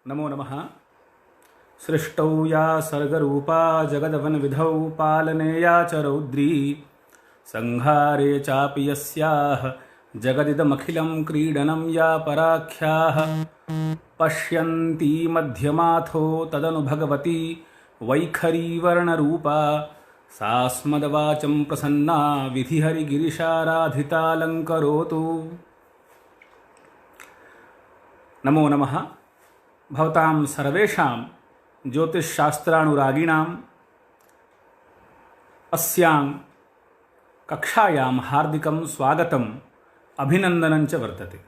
नमो नमः। सृष्टौ या सर्गरूपा जगदवनविधौ पालने या च रौद्री संहारे चापि यस्याः जगदिदमखिलं क्रीडनं या पराख्याः पश्यन्ती मध्यमाथो तदनु भगवती वैखरी वर्णरूपा सास्मदवाचं प्रसन्ना विधिहरिगिरिशाराधितालङ्करोतु। नमो नमः। भवतां सर्वेषां ज्योतिषशास्त्रानुरागिणाम् अस्यां कक्षायां हार्दिकं स्वागतम् अभिनन्दनं च वर्तते।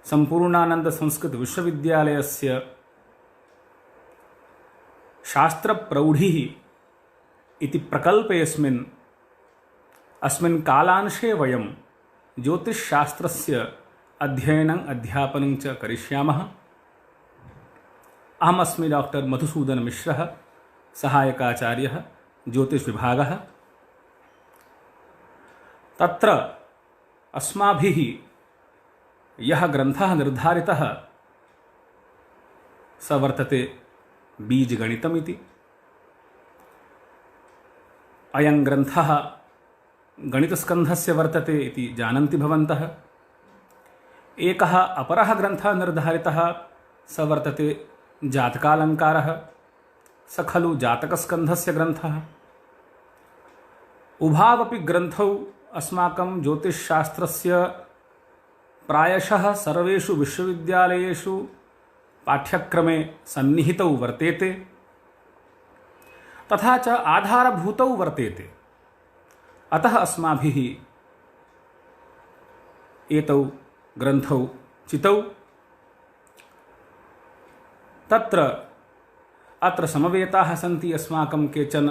सम्पूर्णानन्द संस्कृत विश्वविद्यालयस्य शास्त्रप्रौढिः इति प्रकल्पेऽस्मिन् अस्मिन् कालांशे वयं ज्योतिषशास्त्रस्य अध्ययनं अध्यापनं च करिष्यामः। अहमस्मि डॉक्टर मधुसूदन मिश्रः, सहायकाचार्यः, ज्योतिषविभागः। तत्र अस्माभिः यः ग्रन्थः निर्धारितः स वर्तते बीजगणितमिति। अयं ग्रन्थः गणितस्कन्धस्य वर्तते इति जानन्ति भवन्तः। एकः अपरः ग्रन्थः निर्धारितः स वर्तते जातकालङ्कारः, स खलु जातकस्कन्धस्य ग्रन्थः। उभावपि ग्रन्थौ अस्माकं ज्योतिषशास्त्रस्य प्रायशः सर्वेषु विश्वविद्यालयेषु पाठ्यक्रमे सन्निहितौ वर्तेते, तथा च आधारभूतौ वर्तेते। अतः अस्माभिः एतौ ग्रन्थौ चितौ। तत्र अत्र समवेताः सन्ति अस्माकं केचन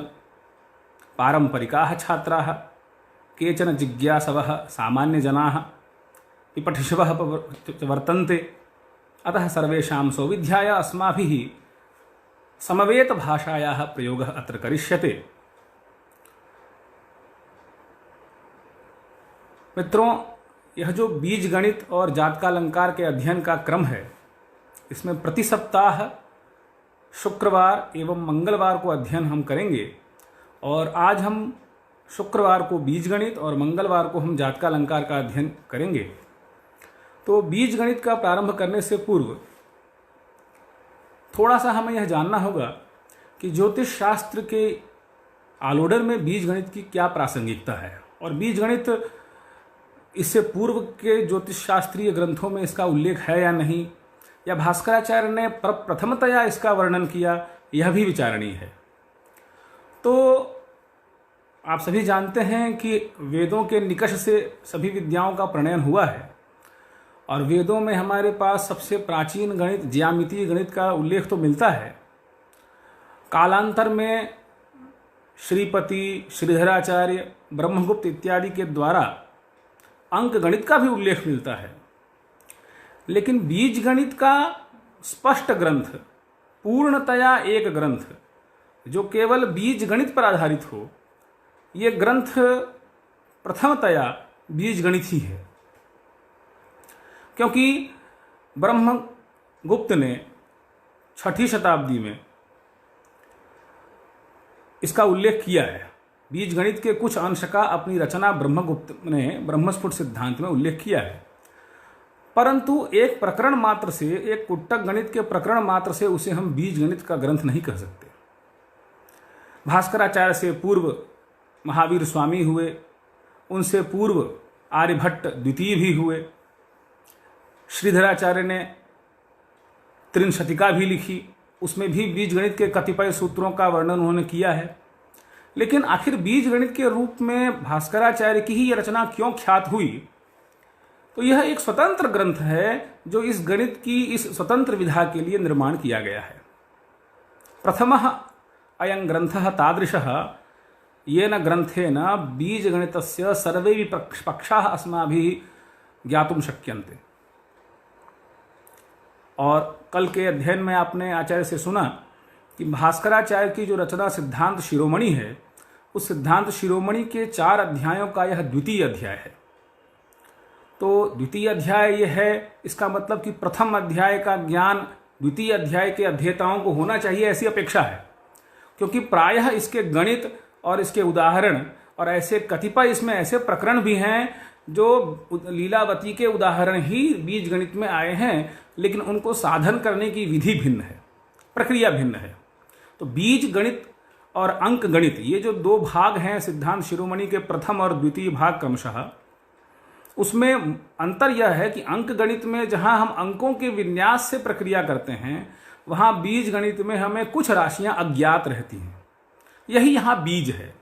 पारम्परिकाः छात्राः, केचन जिज्ञासवः सामान्यजनाः, विपठिषवः वर्तन्ते। अतः सर्वेषां सौविध्याय अस्माभिः समवेतभाषायाः प्रयोगः अत्र करिष्यते। मित्रों, यह जो बीज गणित और जातकालंकार के अध्ययन का क्रम है, इसमें प्रति सप्ताह शुक्रवार एवं मंगलवार को अध्ययन हम करेंगे। और आज हम शुक्रवार को बीज गणित और मंगलवार को हम जातकालंकार का अध्ययन करेंगे। तो बीज गणित का प्रारंभ करने से पूर्व थोड़ा सा हमें यह जानना होगा कि ज्योतिष शास्त्र के आलोडर में बीज गणित की क्या प्रासंगिकता है, और बीज गणित इससे पूर्व के ज्योतिष शास्त्रीय ग्रंथों में इसका उल्लेख है या नहीं, या भास्कराचार्य ने प्रथमतया इसका वर्णन किया, यह भी विचारणीय है। तो आप सभी जानते हैं कि वेदों के निकष से सभी विद्याओं का प्रणयन हुआ है, और वेदों में हमारे पास सबसे प्राचीन गणित ज्यामितीय गणित का उल्लेख तो मिलता है। कालांतर में श्रीपति, श्रीधराचार्य, ब्रह्मगुप्त इत्यादि के द्वारा अंक गणित का भी उल्लेख मिलता है। लेकिन बीज गणित का स्पष्ट ग्रंथ, पूर्णतया एक ग्रंथ जो केवल बीज गणित पर आधारित हो, ये ग्रंथ प्रथमतया बीज गणित ही है। क्योंकि ब्रह्मगुप्त ने 6ठी शताब्दी में इसका उल्लेख किया है। बीज गणित के कुछ अंश का अपनी रचना ब्रह्मगुप्त ने ब्रह्मस्फुट सिद्धांत में उल्लेख किया है, परंतु एक प्रकरण मात्र से, एक कुट्टक गणित के प्रकरण मात्र से उसे हम बीज गणित का ग्रंथ नहीं कह सकते। भास्कराचार्य से पूर्व महावीर स्वामी हुए, उनसे पूर्व आर्यभट्ट द्वितीय भी हुए। श्रीधराचार्य ने त्रिंशतिका भी लिखी, उसमें भी बीज गणित के कतिपय सूत्रों का वर्णन उन्होंने किया है। लेकिन आखिर बीज गणित के रूप में भास्कराचार्य की ही यह रचना क्यों ख्यात हुई? तो यह एक स्वतंत्र ग्रंथ है जो इस गणित की इस स्वतंत्र विधा के लिए निर्माण किया गया है। प्रथमः अयं ग्रंथः तादृशः येन ग्रंथेन बीज गणितस्य सर्वे पक्षाः अस्माभिः ज्ञातुं शक्यन्ते। और कल के अध्ययन में आपने आचार्य से सुना कि भास्कराचार्य की जो रचना सिद्धांत शिरोमणि है, उस सिद्धांत शिरोमणि के 4 अध्यायों का यह द्वितीय अध्याय है। तो द्वितीय अध्याय यह है, इसका मतलब कि प्रथम अध्याय का ज्ञान द्वितीय अध्याय के अध्येताओं को होना चाहिए, ऐसी अपेक्षा है। क्योंकि प्रायः इसके गणित और इसके उदाहरण और ऐसे कतिपय इसमें ऐसे प्रकरण भी हैं जो लीलावती के उदाहरण ही बीज गणित में आए हैं, लेकिन उनको साधन करने की विधि भिन्न है, प्रक्रिया भिन्न है। तो बीज गणित और अंक गणित, ये जो दो भाग हैं सिद्धांत शिरोमणि के प्रथम और द्वितीय भाग क्रमशः, उसमें अंतर यह है कि अंक गणित में जहां हम अंकों के विन्यास से प्रक्रिया करते हैं, वहां बीज गणित में हमें कुछ राशियां अज्ञात रहती हैं। यही यहां बीज है।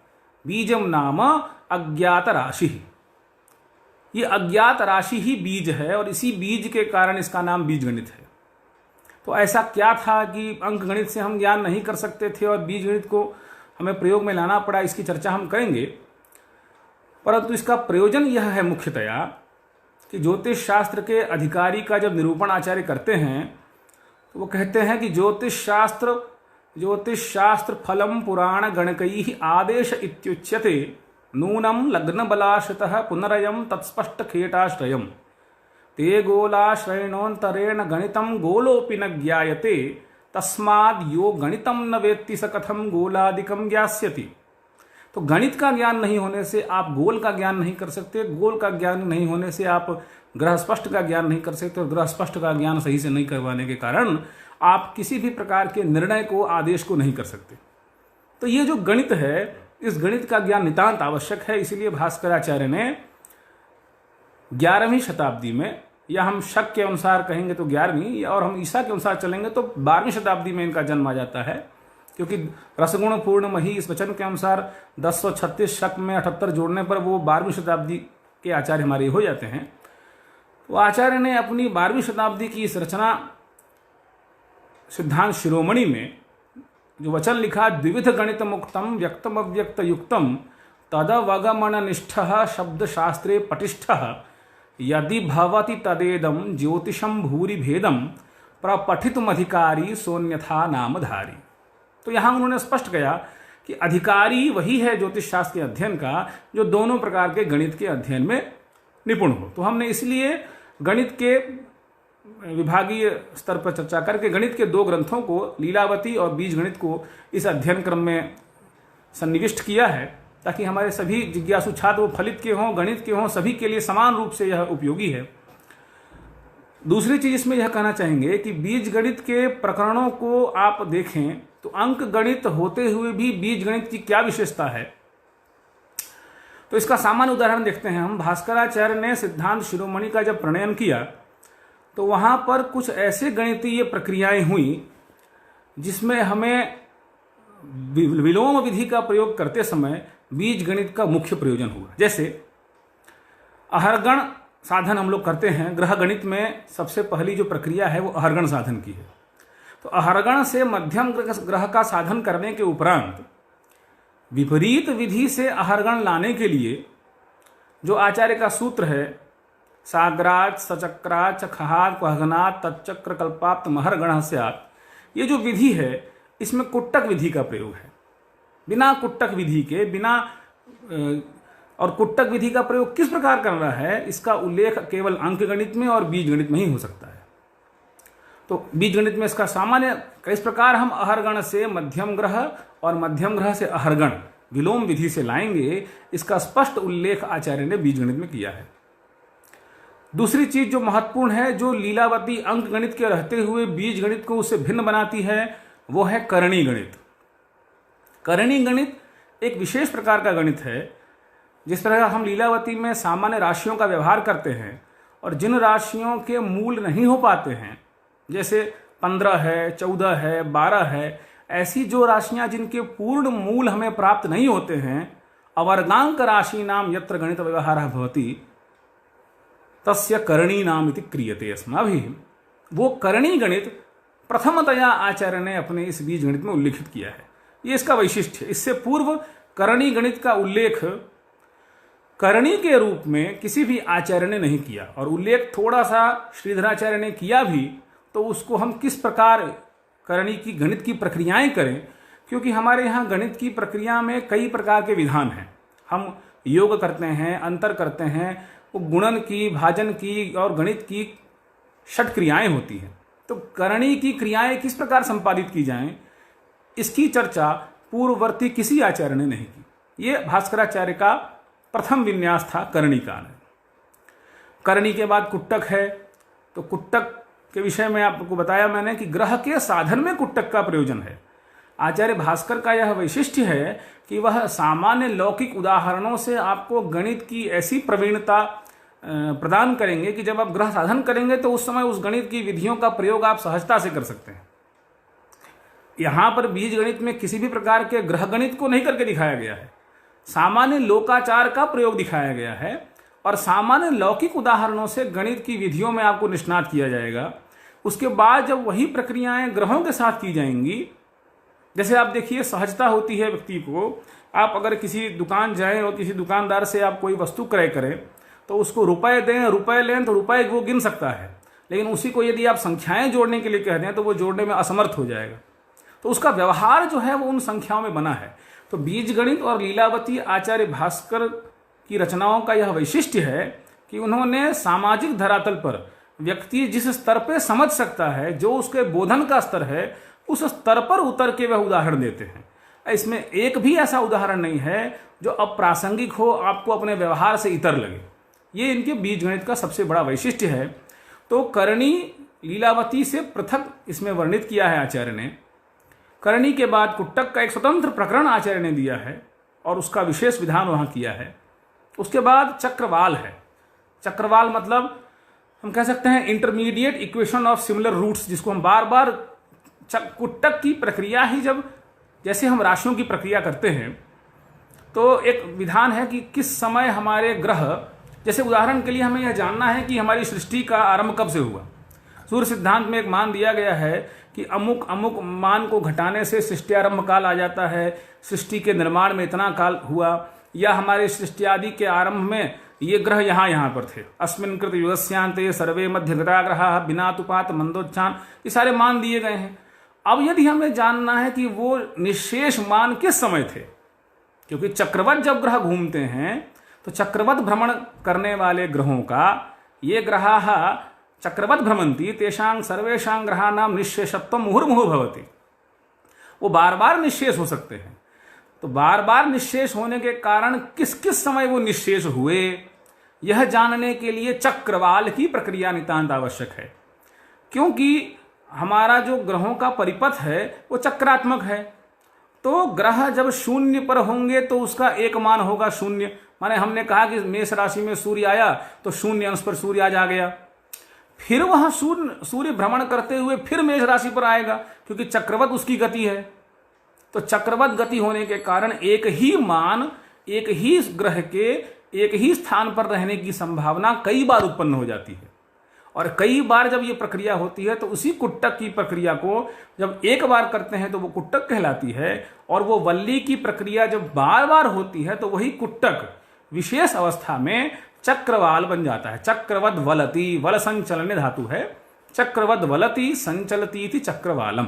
बीजम नाम अज्ञात राशि। ये अज्ञात राशि ही बीज है और इसी बीज के कारण इसका नाम बीज गणित है। तो ऐसा क्या था कि अंक गणित से हम ज्ञान नहीं कर सकते थे और बीज गणित को हमें प्रयोग में लाना पड़ा, इसकी चर्चा हम करेंगे। परंतु इसका प्रयोजन यह है मुख्यतया कि ज्योतिष शास्त्र के अधिकारी का जब निरूपण आचार्य करते हैं तो वो कहते हैं कि ज्योतिष शास्त्र फलम पुराण गणकैः आदेश इत्युच्यते नूनम लग्न बलाश्रितः पुनरयम तत्स्पष्ट खेटाश्रयम ते गोलाश्रयणोन्तरेण गणितम गोलोपि न ज्ञायते तस्माद् यो गणितम न वेत्ति स कथम गोलादिकम ज्ञास्यति। तो गणित का ज्ञान नहीं होने से आप गोल का ज्ञान नहीं कर सकते, गोल का ज्ञान नहीं होने से आप ग्रह स्पष्ट का ज्ञान नहीं कर सकते, और ग्रह स्पष्ट का ज्ञान सही से नहीं करवाने के कारण आप किसी भी प्रकार के निर्णय को, आदेश को नहीं कर सकते। तो ये जो गणित है, इस गणित का ज्ञान नितांत आवश्यक है। इसीलिए भास्कराचार्य ने 11वीं शताब्दी में, या हम शक के अनुसार कहेंगे तो 11वीं, और हम ईसा के अनुसार चलेंगे तो 12वीं शताब्दी में इनका जन्म आ जाता है। क्योंकि रसगुण पूर्ण मही इस वचन के अनुसार 1036 शक में 78 जोड़ने पर वो 12वीं शताब्दी के आचार्य हमारे हो जाते हैं। तो आचार्य ने अपनी 12वीं शताब्दी की इस रचना सिद्धांत शिरोमणि में जो वचन लिखा, द्विविध गणित मुक्तम व्यक्तम अव्यक्त युक्तम तदवगमन निष्ठः शब्द शास्त्रे पटिष्ठः यदि भवति तदेदम ज्योतिषम भूरि भेदम प्रपठितुमधिकारी सोन्यथा नामधारी। तो यहाँ उन्होंने स्पष्ट किया कि अधिकारी वही है ज्योतिष शास्त्र के अध्ययन का जो दोनों प्रकार के गणित के अध्ययन में निपुण हो। तो हमने इसलिए गणित के विभागीय स्तर पर चर्चा करके गणित के दो ग्रंथों को, लीलावती और बीज गणित को, इस अध्ययन क्रम में सन्निविष्ट किया है, ताकि हमारे सभी जिज्ञासु छात्र वो फलित के हों, गणित के हों, सभी के लिए समान रूप से यह उपयोगी है। दूसरी चीज इसमें यह कहना चाहेंगे कि बीज गणित के प्रकरणों को आप देखें तो अंक गणित होते हुए भी बीज गणित की क्या विशेषता है। तो इसका सामान्य उदाहरण देखते हैं हम। भास्कराचार्य ने सिद्धांत शिरोमणि का जब प्रणयन किया तो वहां पर कुछ ऐसे गणितीय प्रक्रियाएं हुई जिसमें हमें विलोम विधि का प्रयोग करते समय बीज गणित का मुख्य प्रयोजन हुआ। जैसे अहरगण साधन हम लोग करते हैं, ग्रह गणित में सबसे पहली जो प्रक्रिया है वो अहरगण साधन की है। तो अहरगण से मध्यम ग्रह का साधन करने के उपरांत विपरीत विधि से अहरगण लाने के लिए जो आचार्य का सूत्र है, साग्राज सचक्राच खहात क्वहगनात तच्चक्र कल्पाप्त महरगण स्यात्, ये जो विधि है इसमें कुट्टक विधि का प्रयोग है। बिना कुट्टक विधि के, और कुट्टक विधि का प्रयोग किस प्रकार कर रहा है, इसका उल्लेख केवल अंक गणित में और बीज गणित में ही हो सकता है। तो बीज गणित में इसका सामान्य, इस प्रकार हम अहरगण से मध्यम ग्रह और मध्यम ग्रह से अहरगण विलोम विधि से लाएंगे, इसका स्पष्ट उल्लेख आचार्य ने बीज गणित में किया है। दूसरी चीज जो महत्वपूर्ण है, जो लीलावती अंक गणित के रहते हुए बीज गणित को उससे भिन्न बनाती है, वो है करणी गणित। करणी गणित एक विशेष प्रकार का गणित है। जिस प्रकार हम लीलावती में सामान्य राशियों का व्यवहार करते हैं और जिन राशियों के मूल नहीं हो पाते हैं, जैसे 15 है, 14 है, 12 है, ऐसी जो राशियां जिनके पूर्ण मूल हमें प्राप्त नहीं होते हैं, अवर्गांक राशि नाम यत्र गणित व्यवहारः भवति तस्य करणी नाम इति क्रियते अस्माभिः। वो करणी गणित प्रथमतया आचार्य ने अपने इस बीज गणित में उल्लेखित किया है। ये इसका वैशिष्ट्य है। इससे पूर्व करणी गणित का उल्लेख करणी के रूप में किसी भी आचार्य ने नहीं किया, और उल्लेख थोड़ा सा श्रीधराचार्य ने किया भी, तो उसको हम किस प्रकार करणी की गणित की प्रक्रियाएं करें, क्योंकि हमारे यहाँ गणित की प्रक्रिया में कई प्रकार के विधान हैं। हम योग करते हैं, अंतर करते हैं, वो गुणन की, भाजन की और गणित की 6 क्रियाएं होती हैं। तो करणी की क्रियाएं किस प्रकार संपादित की जाएं, इसकी चर्चा पूर्ववर्ती किसी आचार्य ने नहीं की। ये भास्कराचार्य का प्रथम विन्यास था करणी का। करणी के बाद कुट्टक है। तो कुट्टक के विषय में आपको बताया मैंने कि ग्रह के साधन में कुट्टक का प्रयोजन है। आचार्य भास्कर का यह वैशिष्ट्य है कि वह सामान्य लौकिक उदाहरणों से आपको गणित की ऐसी प्रवीणता प्रदान करेंगे कि जब आप ग्रह साधन करेंगे तो उस समय उस गणित की विधियों का प्रयोग आप सहजता से कर सकते हैं। यहां पर बीज गणित में किसी भी प्रकार के ग्रह गणित को नहीं करके दिखाया गया है, सामान्य लोकाचार का प्रयोग दिखाया गया है और सामान्य लौकिक उदाहरणों से गणित की विधियों में आपको निष्णात किया जाएगा। उसके बाद जब वही प्रक्रियाएं ग्रहों के साथ की जाएंगी, जैसे आप देखिए सहजता होती है व्यक्ति को, आप अगर किसी दुकान जाएं और किसी दुकानदार से आप कोई वस्तु क्रय करें तो उसको रुपए दें, रुपए लें तो रुपए वो गिन सकता है, लेकिन उसी को यदि आप संख्याएं जोड़ने के लिए कह दें तो वो जोड़ने में असमर्थ हो जाएगा। तो उसका व्यवहार जो है वो उन संख्याओं में बना है। तो बीज गणित और लीलावती आचार्य भास्कर की रचनाओं का यह वैशिष्ट्य है कि उन्होंने सामाजिक धरातल पर व्यक्ति जिस स्तर पर समझ सकता है, जो उसके बोधन का स्तर है, उस स्तर पर उतर के वह उदाहरण देते हैं। इसमें एक भी ऐसा उदाहरण नहीं है जो अप्रासंगिक हो, आपको अपने व्यवहार से इतर लगे। ये इनके बीज गणित का सबसे बड़ा वैशिष्ट्य है। तो करणी लीलावती से पृथक इसमें वर्णित किया है आचार्य ने। करणी के बाद कुट्टक का एक स्वतंत्र प्रकरण आचार्य ने दिया है और उसका विशेष विधान वहां किया है। उसके बाद चक्रवाल है। चक्रवाल मतलब हम कह सकते हैं intermediate equation of similar roots, जिसको हम बार बार कुट्टक की प्रक्रिया ही जब जैसे हम राशियों की प्रक्रिया करते हैं तो एक विधान है कि किस समय हमारे ग्रह, जैसे उदाहरण के लिए हमें यह जानना है कि हमारी सृष्टि का आरंभ कब से हुआ। सूर्य सिद्धांत में एक मान दिया गया है कि अमुक अमुक मान को घटाने से सृष्टि आरंभ काल आ जाता है, सृष्टि के निर्माण में इतना काल हुआ, या हमारे सृष्टि आदि के आरंभ में ये ग्रह यहाँ पर थे। अस्मिन् कृत युगस्यांते सर्वे मध्यगता ग्रहा बिनातुपात मंदोच्चान, ये सारे मान दिए गए हैं। अब यदि हमें जानना है कि वो निशेष मान किस समय थे, क्योंकि चक्रवत जब ग्रह घूमते हैं तो चक्रवत भ्रमण करने वाले ग्रहों का ये ग्रहाः चक्रवत भ्रमंती तेषां सर्वेषां ग्रहाणां निशेषत्वं मुहुर्मुहुः भवति। वो बार बार निशेष हो सकते हैं। तो बार बार निशेष होने के कारण किस किस समय वो निशेष हुए, यह जानने के लिए चक्रवाल की प्रक्रिया नितांत आवश्यक है। क्योंकि हमारा जो ग्रहों का परिपथ है वो चक्रात्मक है। तो ग्रह जब शून्य पर होंगे तो उसका एक मान होगा शून्य। माने हमने कहा कि मेष राशि में सूर्य आया तो शून्य अंश पर सूर्य आ गया, फिर वह सूर्य भ्रमण करते हुए फिर मेष राशि पर आएगा, क्योंकि चक्रवत उसकी गति है। तो चक्रवत गति होने के कारण एक ही मान एक ही ग्रह के एक ही स्थान पर रहने की संभावना कई बार उत्पन्न हो जाती है। और कई बार जब ये प्रक्रिया होती है तो उसी कुट्टक की प्रक्रिया को जब एक बार करते हैं तो वो कुट्टक कहलाती है, और वो वल्ली की प्रक्रिया जब बार बार होती है तो वही कुट्टक विशेष अवस्था में चक्रवाल बन जाता है। चक्रवद वलती, वल संचलन धातु है, चक्रवद वलती संचलती थी चक्रवालम।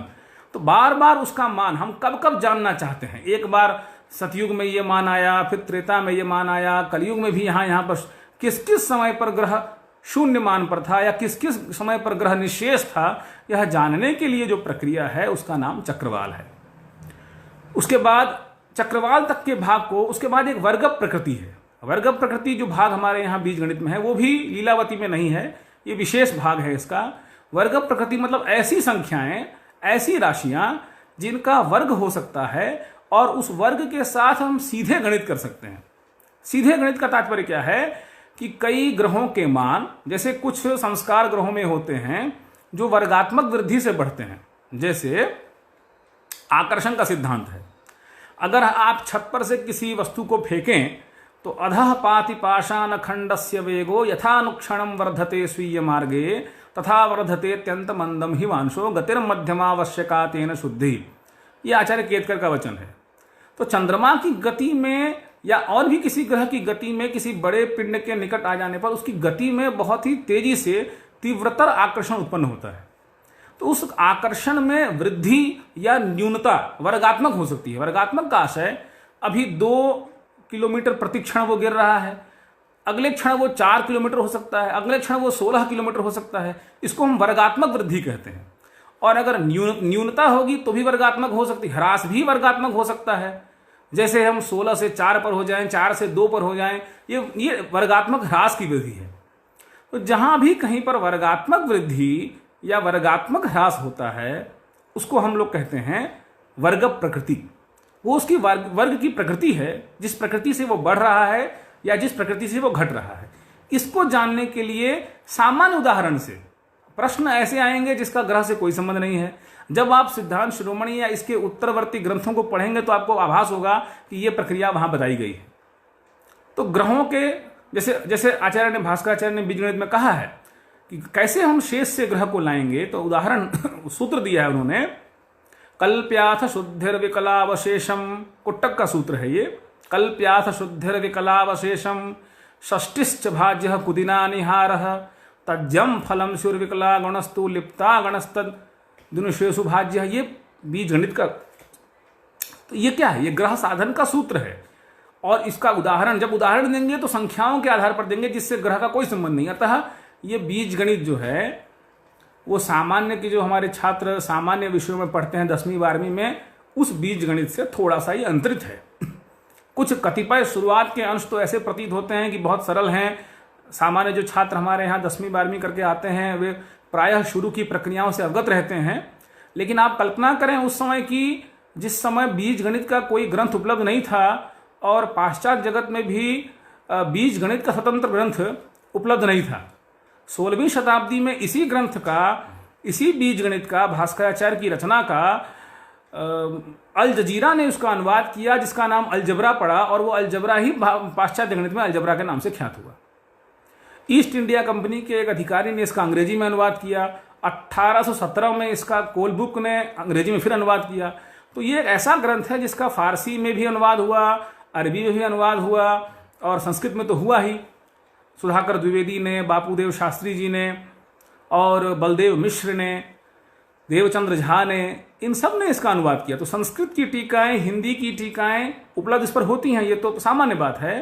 तो बार बार उसका मान हम कब कब जानना चाहते हैं। एक बार सतयुग में ये मान आया, फिर त्रेता में ये मान आया, कलयुग में भी यहाँ पर किस किस समय पर ग्रह शून्य मान पर था या किस किस समय पर ग्रह निशेष था, यह जानने के लिए जो प्रक्रिया है उसका नाम चक्रवाल है। उसके बाद चक्रवाल तक के भाग को, उसके बाद एक वर्ग प्रकृति है। वर्ग प्रकृति जो भाग हमारे यहाँ बीज गणित में है वो भी लीलावती में नहीं है, ये विशेष भाग है इसका। वर्ग प्रकृति मतलब ऐसी संख्याएं, ऐसी राशियां जिनका वर्ग हो सकता है और उस वर्ग के साथ हम सीधे गणित कर सकते हैं। सीधे गणित का तात्पर्य क्या है कि कई ग्रहों के मान, जैसे कुछ संस्कार ग्रहों में होते हैं जो वर्गात्मक वृद्धि से बढ़ते हैं, जैसे आकर्षण का सिद्धांत है। अगर आप छत पर से किसी वस्तु को फेंकें तो अधः पाति पाषाण खंडस्य वेगो यथानुक्षणम वर्धते स्वीय मार्गे तथा वर्धते अत्यंत मंदम ही वांशो गतिर्मध्यमावश्यका तेन शुद्धि। ये आचार्य केतकर का वचन है। तो चंद्रमा की गति में या और भी किसी ग्रह की गति में किसी बड़े पिंड के निकट आ जाने पर उसकी गति में बहुत ही तेजी से तीव्रतर आकर्षण उत्पन्न होता है। तो उस आकर्षण में वृद्धि या न्यूनता वर्गात्मक हो सकती है। वर्गात्मक का आशय अभी 2 किलोमीटर प्रति क्षण वो गिर रहा है, अगले क्षण वो 4 किलोमीटर हो सकता है, अगले क्षण वो 16 किलोमीटर हो सकता है। इसको हम वर्गात्मक वृद्धि कहते हैं। और अगर न्यूनता होगी तो भी वर्गात्मक हो सकती है, ह्रास भी वर्गात्मक हो सकता है। जैसे हम 16 से 4 पर हो जाएं, 4 से 2 पर हो जाएं, ये वर्गात्मक ह्रास की वृद्धि है। तो जहां भी कहीं पर वर्गात्मक वृद्धि या वर्गात्मक ह्रास होता है उसको हम लोग कहते हैं वर्ग प्रकृति। वो उसकी वर्ग की प्रकृति है, जिस प्रकृति से वो बढ़ रहा है या जिस प्रकृति से वो घट रहा है। इसको जानने के लिए सामान्य उदाहरण से प्रश्न ऐसे आएंगे जिसका ग्रह से कोई संबंध नहीं है। जब आप सिद्धांत शिरोमणि या इसके उत्तरवर्ती ग्रंथों को पढ़ेंगे तो आपको आभास होगा कि ये प्रक्रिया वहां बताई गई है। तो ग्रहों के जैसे आचार्य ने भास्कराचार्य ने बीजगणित में कहा है कि कैसे हम शेष से ग्रह को लाएंगे, तो उदाहरण सूत्र दिया है उन्होंने, कल्प्याथ शुद्धिर्विकलावशेषम, कुट्टक का सूत्र है ये, कल्प्याथ शुद्धिर्विकलावशेषम षष्टिश्च भाज्य कुदिना निहारः तज्जम फलम शुर्विकला गणस्तु लिप्ता गणस्तद दुनुषेषु भाज्य। ये बीज गणित का, तो ये क्या है, ये ग्रह साधन का सूत्र है। और इसका उदाहरण जब उदाहरण देंगे तो संख्याओं के आधार पर देंगे जिससे ग्रह का कोई संबंध नहीं। अतः ये बीज गणित जो है वो सामान्य के जो हमारे छात्र सामान्य विषयों में पढ़ते हैं 10वीं 12वीं में, उस बीज गणित से थोड़ा सा ही अंतरित है। कुछ कतिपय शुरुआत के अंश तो ऐसे प्रतीत होते हैं कि बहुत सरल हैं। सामान्य जो छात्र हमारे यहाँ 10वीं 12वीं करके आते हैं वे प्रायः शुरू की प्रक्रियाओं से अवगत रहते हैं। लेकिन आप कल्पना करें उस समय की जिस समय बीज गणित का कोई ग्रंथ उपलब्ध नहीं था और पाश्चात्य जगत में भी बीज गणित का स्वतंत्र ग्रंथ उपलब्ध नहीं था। 16वीं शताब्दी में इसी ग्रंथ का, इसी बीज गणित का, भास्कराचार्य की रचना का अल जजीरा ने उसका अनुवाद किया जिसका नाम अलजबरा पड़ा, और वो अलजबरा ही पाश्चात्य गणित में अलजबरा के नाम से ख्यात हुआ। ईस्ट इंडिया कंपनी के एक अधिकारी ने इसका अंग्रेजी में अनुवाद किया। 1817 में इसका कोल बुक ने अंग्रेजी में फिर अनुवाद किया। तो ये एक ऐसा ग्रंथ है जिसका फारसी में भी अनुवाद हुआ, अरबी में भी अनुवाद हुआ और संस्कृत में तो हुआ ही। सुधाकर द्विवेदी ने, बापूदेव शास्त्री जी ने और बलदेव मिश्र ने, देवचंद्र झा ने, इन सब ने इसका अनुवाद किया। तो संस्कृत की टीकाएं, हिंदी की टीकाएं उपलब्ध इस पर होती हैं, ये तो सामान्य बात है।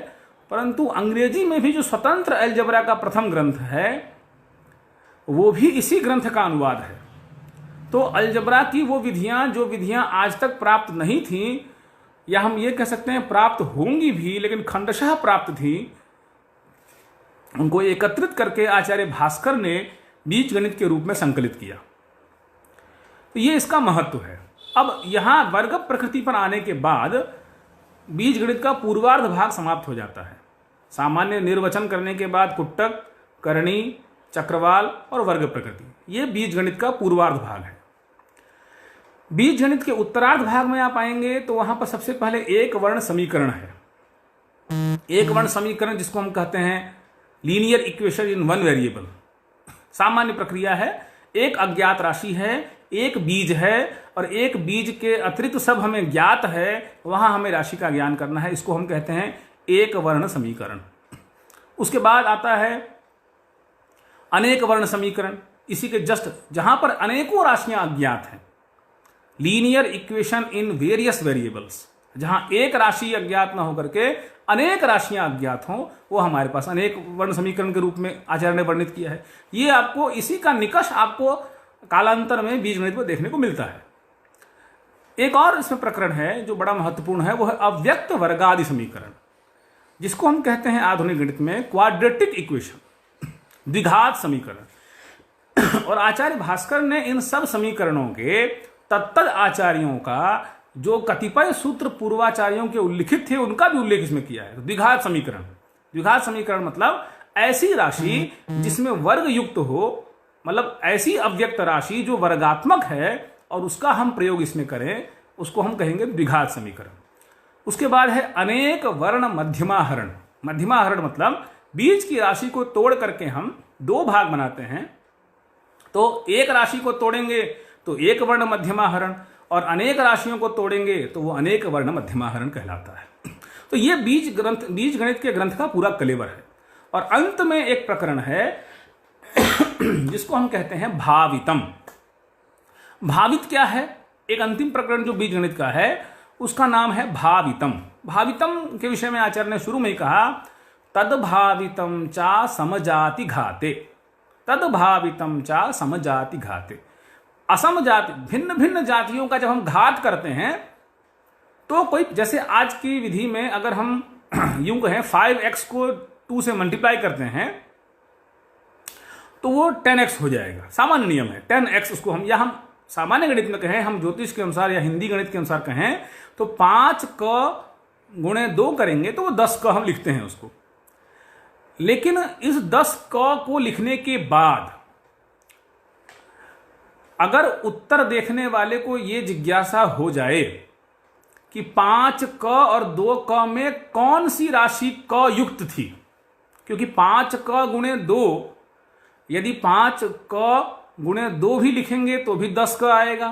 परंतु अंग्रेजी में भी जो स्वतंत्र अलजबरा का प्रथम ग्रंथ है वो भी इसी ग्रंथ का अनुवाद है। तो अलजबरा की वो विधियां जो विधियां आज तक प्राप्त नहीं थीं, या हम ये कह सकते हैं प्राप्त होंगी भी लेकिन खंडशः प्राप्त थी, उनको एकत्रित करके आचार्य भास्कर ने बीज गणित के रूप में संकलित किया। तो ये इसका महत्व है। अब यहां वर्ग प्रकृति पर आने के बाद बीज गणित का पूर्वार्ध भाग समाप्त हो जाता है। सामान्य निर्वचन करने के बाद कुट्टक, करणी, चक्रवाल और वर्ग प्रकृति, ये बीज गणित का पूर्वार्ध भाग है। बीज गणित के उत्तरार्ध भाग में आप आएंगे तो वहां पर सबसे पहले एक वर्ण समीकरण है। एक वर्ण समीकरण जिसको हम कहते हैं linear equation in one variable. सामान्य प्रक्रिया है, एक अज्ञात राशि है, एक बीज है और एक बीज के अतिरिक्त सब हमें ज्ञात है, वहां हमें राशि का ज्ञान करना है। इसको हम कहते हैं एक वर्ण समीकरण। उसके बाद आता है अनेक वर्ण समीकरण, इसी के जस्ट जहां पर अनेकों राशियां अज्ञात हैं। Linear equation in various variables, जहां एक राशि अज्ञात ना होकर के अनेक राशियां अज्ञात हों, वो हमारे पास अनेक वर्ण समीकरण के रूप में आचार्य ने वर्णित किया है। ये आपको इसी का निकष आपको कालांतर में बीज गणित में देखने को मिलता है। एक और इसमें प्रकरण है जो बड़ा महत्वपूर्ण है, वो है अव्यक्त वर्गादि समीकरण, जिसको हम कहते हैं आधुनिक गणित में क्वाड्रेटिक इक्वेशन, द्विघात समीकरण। और आचार्य भास्कर ने इन सब समीकरणों के तत्तद आचार्यों का जो कतिपय सूत्र पूर्वाचार्यों के उल्लिखित थे उनका भी उल्लेख इसमें किया है। द्विघात समीकरण, द्विघात समीकरण मतलब ऐसी राशि जिसमें वर्ग युक्त हो, मतलब ऐसी अव्यक्त राशि जो वर्गात्मक है और उसका हम प्रयोग इसमें करें, उसको हम कहेंगे द्विघात समीकरण। उसके बाद है अनेक वर्ण मध्यमाहरण। मध्यमाहरण मतलब बीज की राशि को तोड़ करके हम दो भाग बनाते हैं। तो एक राशि को तोड़ेंगे तो एक वर्ण मध्यमाहरण, और अनेक राशियों को तोड़ेंगे तो वो अनेक वर्ण मध्यमाहरण कहलाता है। तो ये बीज गणित के ग्रंथ का पूरा कलेवर है। और अंत में एक प्रकरण है जिसको हम कहते हैं भावितम। भावित क्या है? एक अंतिम प्रकरण जो बीज गणित का है उसका नाम है भावितम। भावितम के विषय में आचार्य ने शुरू में ही कहा तद भावितम चा समजाति घाते, तद भावितम चा समजाति घाते। असम जाति, भिन्न भिन्न जातियों का जब हम घात करते हैं तो कोई, जैसे आज की विधि में अगर हम यूं कहें 5x को 2 से मल्टीप्लाई करते हैं तो वो 10x हो जाएगा, सामान्य नियम है 10x। उसको हम, या हम सामान्य गणित में कहें, हम ज्योतिष के अनुसार या हिंदी गणित के अनुसार कहें तो 5 क गुणे 2 करेंगे तो वो 10 क हम लिखते हैं उसको। लेकिन इस 10 क को लिखने के बाद अगर उत्तर देखने वाले को ये जिज्ञासा हो जाए कि 5 क और 2 क में कौन सी राशि क युक्त थी, क्योंकि 5 क गुणे 2, यदि 5 क गुणे 2 भी लिखेंगे तो भी 10 क आएगा,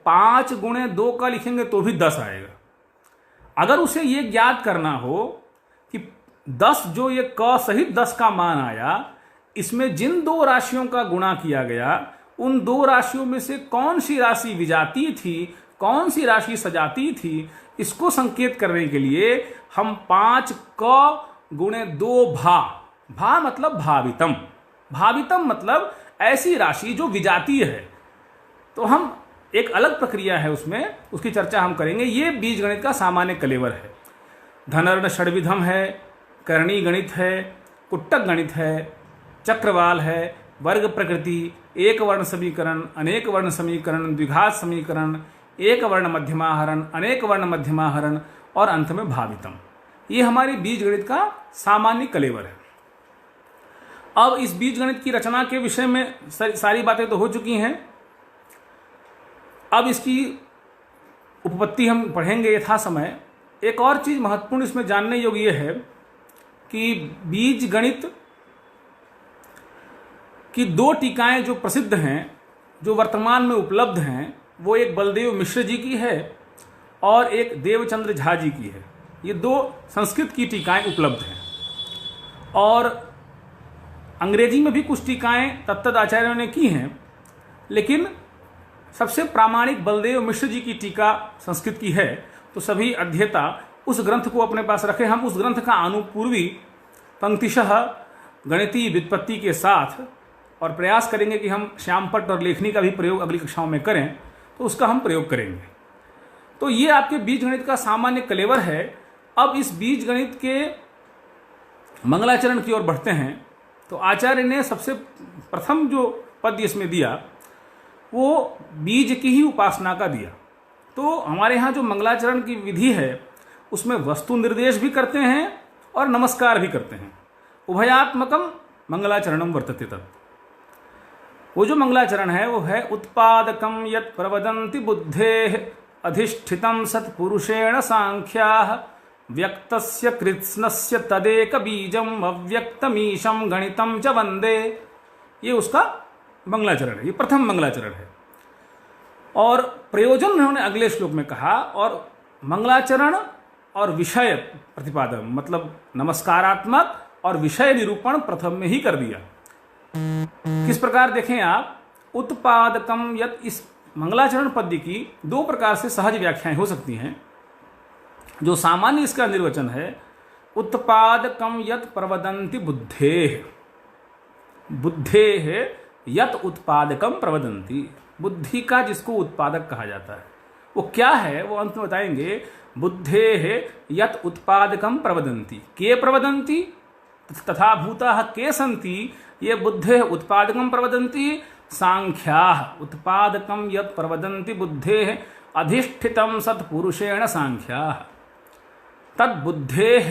5 गुणे 2 क लिखेंगे तो भी 10 आएगा। अगर उसे ये ज्ञात करना हो कि 10 जो ये क सहित 10 का मान आया, इसमें जिन 2 राशियों का गुणा किया गया उन 2 राशियों में से कौन सी राशि विजातीय थी, कौन सी राशि सजातीय थी, इसको संकेत करने के लिए हम 5 क गुणे 2 भा मतलब भावितम, भावितम मतलब ऐसी राशि जो विजातीय है। तो हम एक अलग प्रक्रिया है उसमें, उसकी चर्चा हम करेंगे। ये बीज गणित का सामान्य कलेवर है। धनर्ण षड्विधम है, करणी गणित है, कुट्टक गणित है, चक्रवाल है, वर्ग प्रकृति, एक वर्ण समीकरण, अनेक वर्ण समीकरण, द्विघात समीकरण, एक वर्ण मध्यमाहरण, अनेक वर्ण मध्यमाहरण और अंत में भावितम। ये हमारी बीज गणित का सामान्य कलेवर है। अब इस बीज गणित की रचना के विषय में सारी बातें तो हो चुकी हैं। अब इसकी उपपत्ति हम पढ़ेंगे यथा समय। एक और चीज महत्वपूर्ण इसमें जानने योग्य है कि बीज गणित की 2 टीकाएं जो प्रसिद्ध हैं, जो वर्तमान में उपलब्ध हैं, वो एक बलदेव मिश्र जी की है और एक देवचंद्र झा जी की है। ये 2 संस्कृत की टीकाएं उपलब्ध हैं और अंग्रेजी में भी कुछ टीकाएं तत्त आचार्यों ने की हैं, लेकिन सबसे प्रामाणिक बलदेव मिश्र जी की टीका संस्कृत की है। तो सभी अध्येता उस ग्रंथ को अपने पास रखें। हम उस ग्रंथ का अनुपूर्वी पंक्तिशः गणितीय व्युत्पत्ति के साथ और प्रयास करेंगे कि हम श्यामपट्ट और लेखनी का भी प्रयोग अगली कक्षाओं में करें, तो उसका हम प्रयोग करेंगे। तो ये आपके बीज गणित का सामान्य कलेवर है। अब इस बीज गणित के मंगलाचरण की ओर बढ़ते हैं। तो आचार्य ने सबसे प्रथम जो पद इसमें दिया वो बीज की ही उपासना का दिया। तो हमारे यहाँ जो मंगलाचरण की विधि है उसमें वस्तु निर्देश भी करते हैं और नमस्कार भी करते हैं। उभयात्मकम मंगलाचरणम वर्तते तत्। वो जो मंगलाचरण है वो है उत्पादकम यत् प्रवदन्ति बुद्धेः अधिष्ठितं सत्पुरुषेण सांख्याः व्यक्तस्य कृत्स्नस्य तदेक बीजम अव्यक्तमीशम गणितम च वंदे। ये उसका मंगलाचरण है, ये प्रथम मंगलाचरण है। और प्रयोजन उन्होंने अगले श्लोक में कहा। और मंगलाचरण और विषय प्रतिपादन मतलब नमस्कारात्मक और विषय निरूपण प्रथम में ही कर दिया। किस प्रकार देखें आप, उत्पादकम यत्, इस मंगलाचरण पद्य की 2 प्रकार से सहज व्याख्याएं हो सकती हैं। जो सामान्य इसका निर्वचन है, उत्पादकम यत् प्रवदन्ति बुद्धेः, बुद्धेः यत् उत्पादकम प्रवदन्ति, बुद्धि का जिसको उत्पादक कहा जाता है वो क्या है, वो अंत में बताएंगे। बुद्धेः यत् उत्पादकम प्रवदन्ति, के प्रवदन्ति तथा भूताः के सन्ति, ये बुद्धेः उत्पादकम प्रवदन्ति, सांख्याः उत्पादकम यत् प्रवदन्ति बुद्धेः अधिष्ठितं सत्पुरुषेण सांख्याः तद्बुद्धेः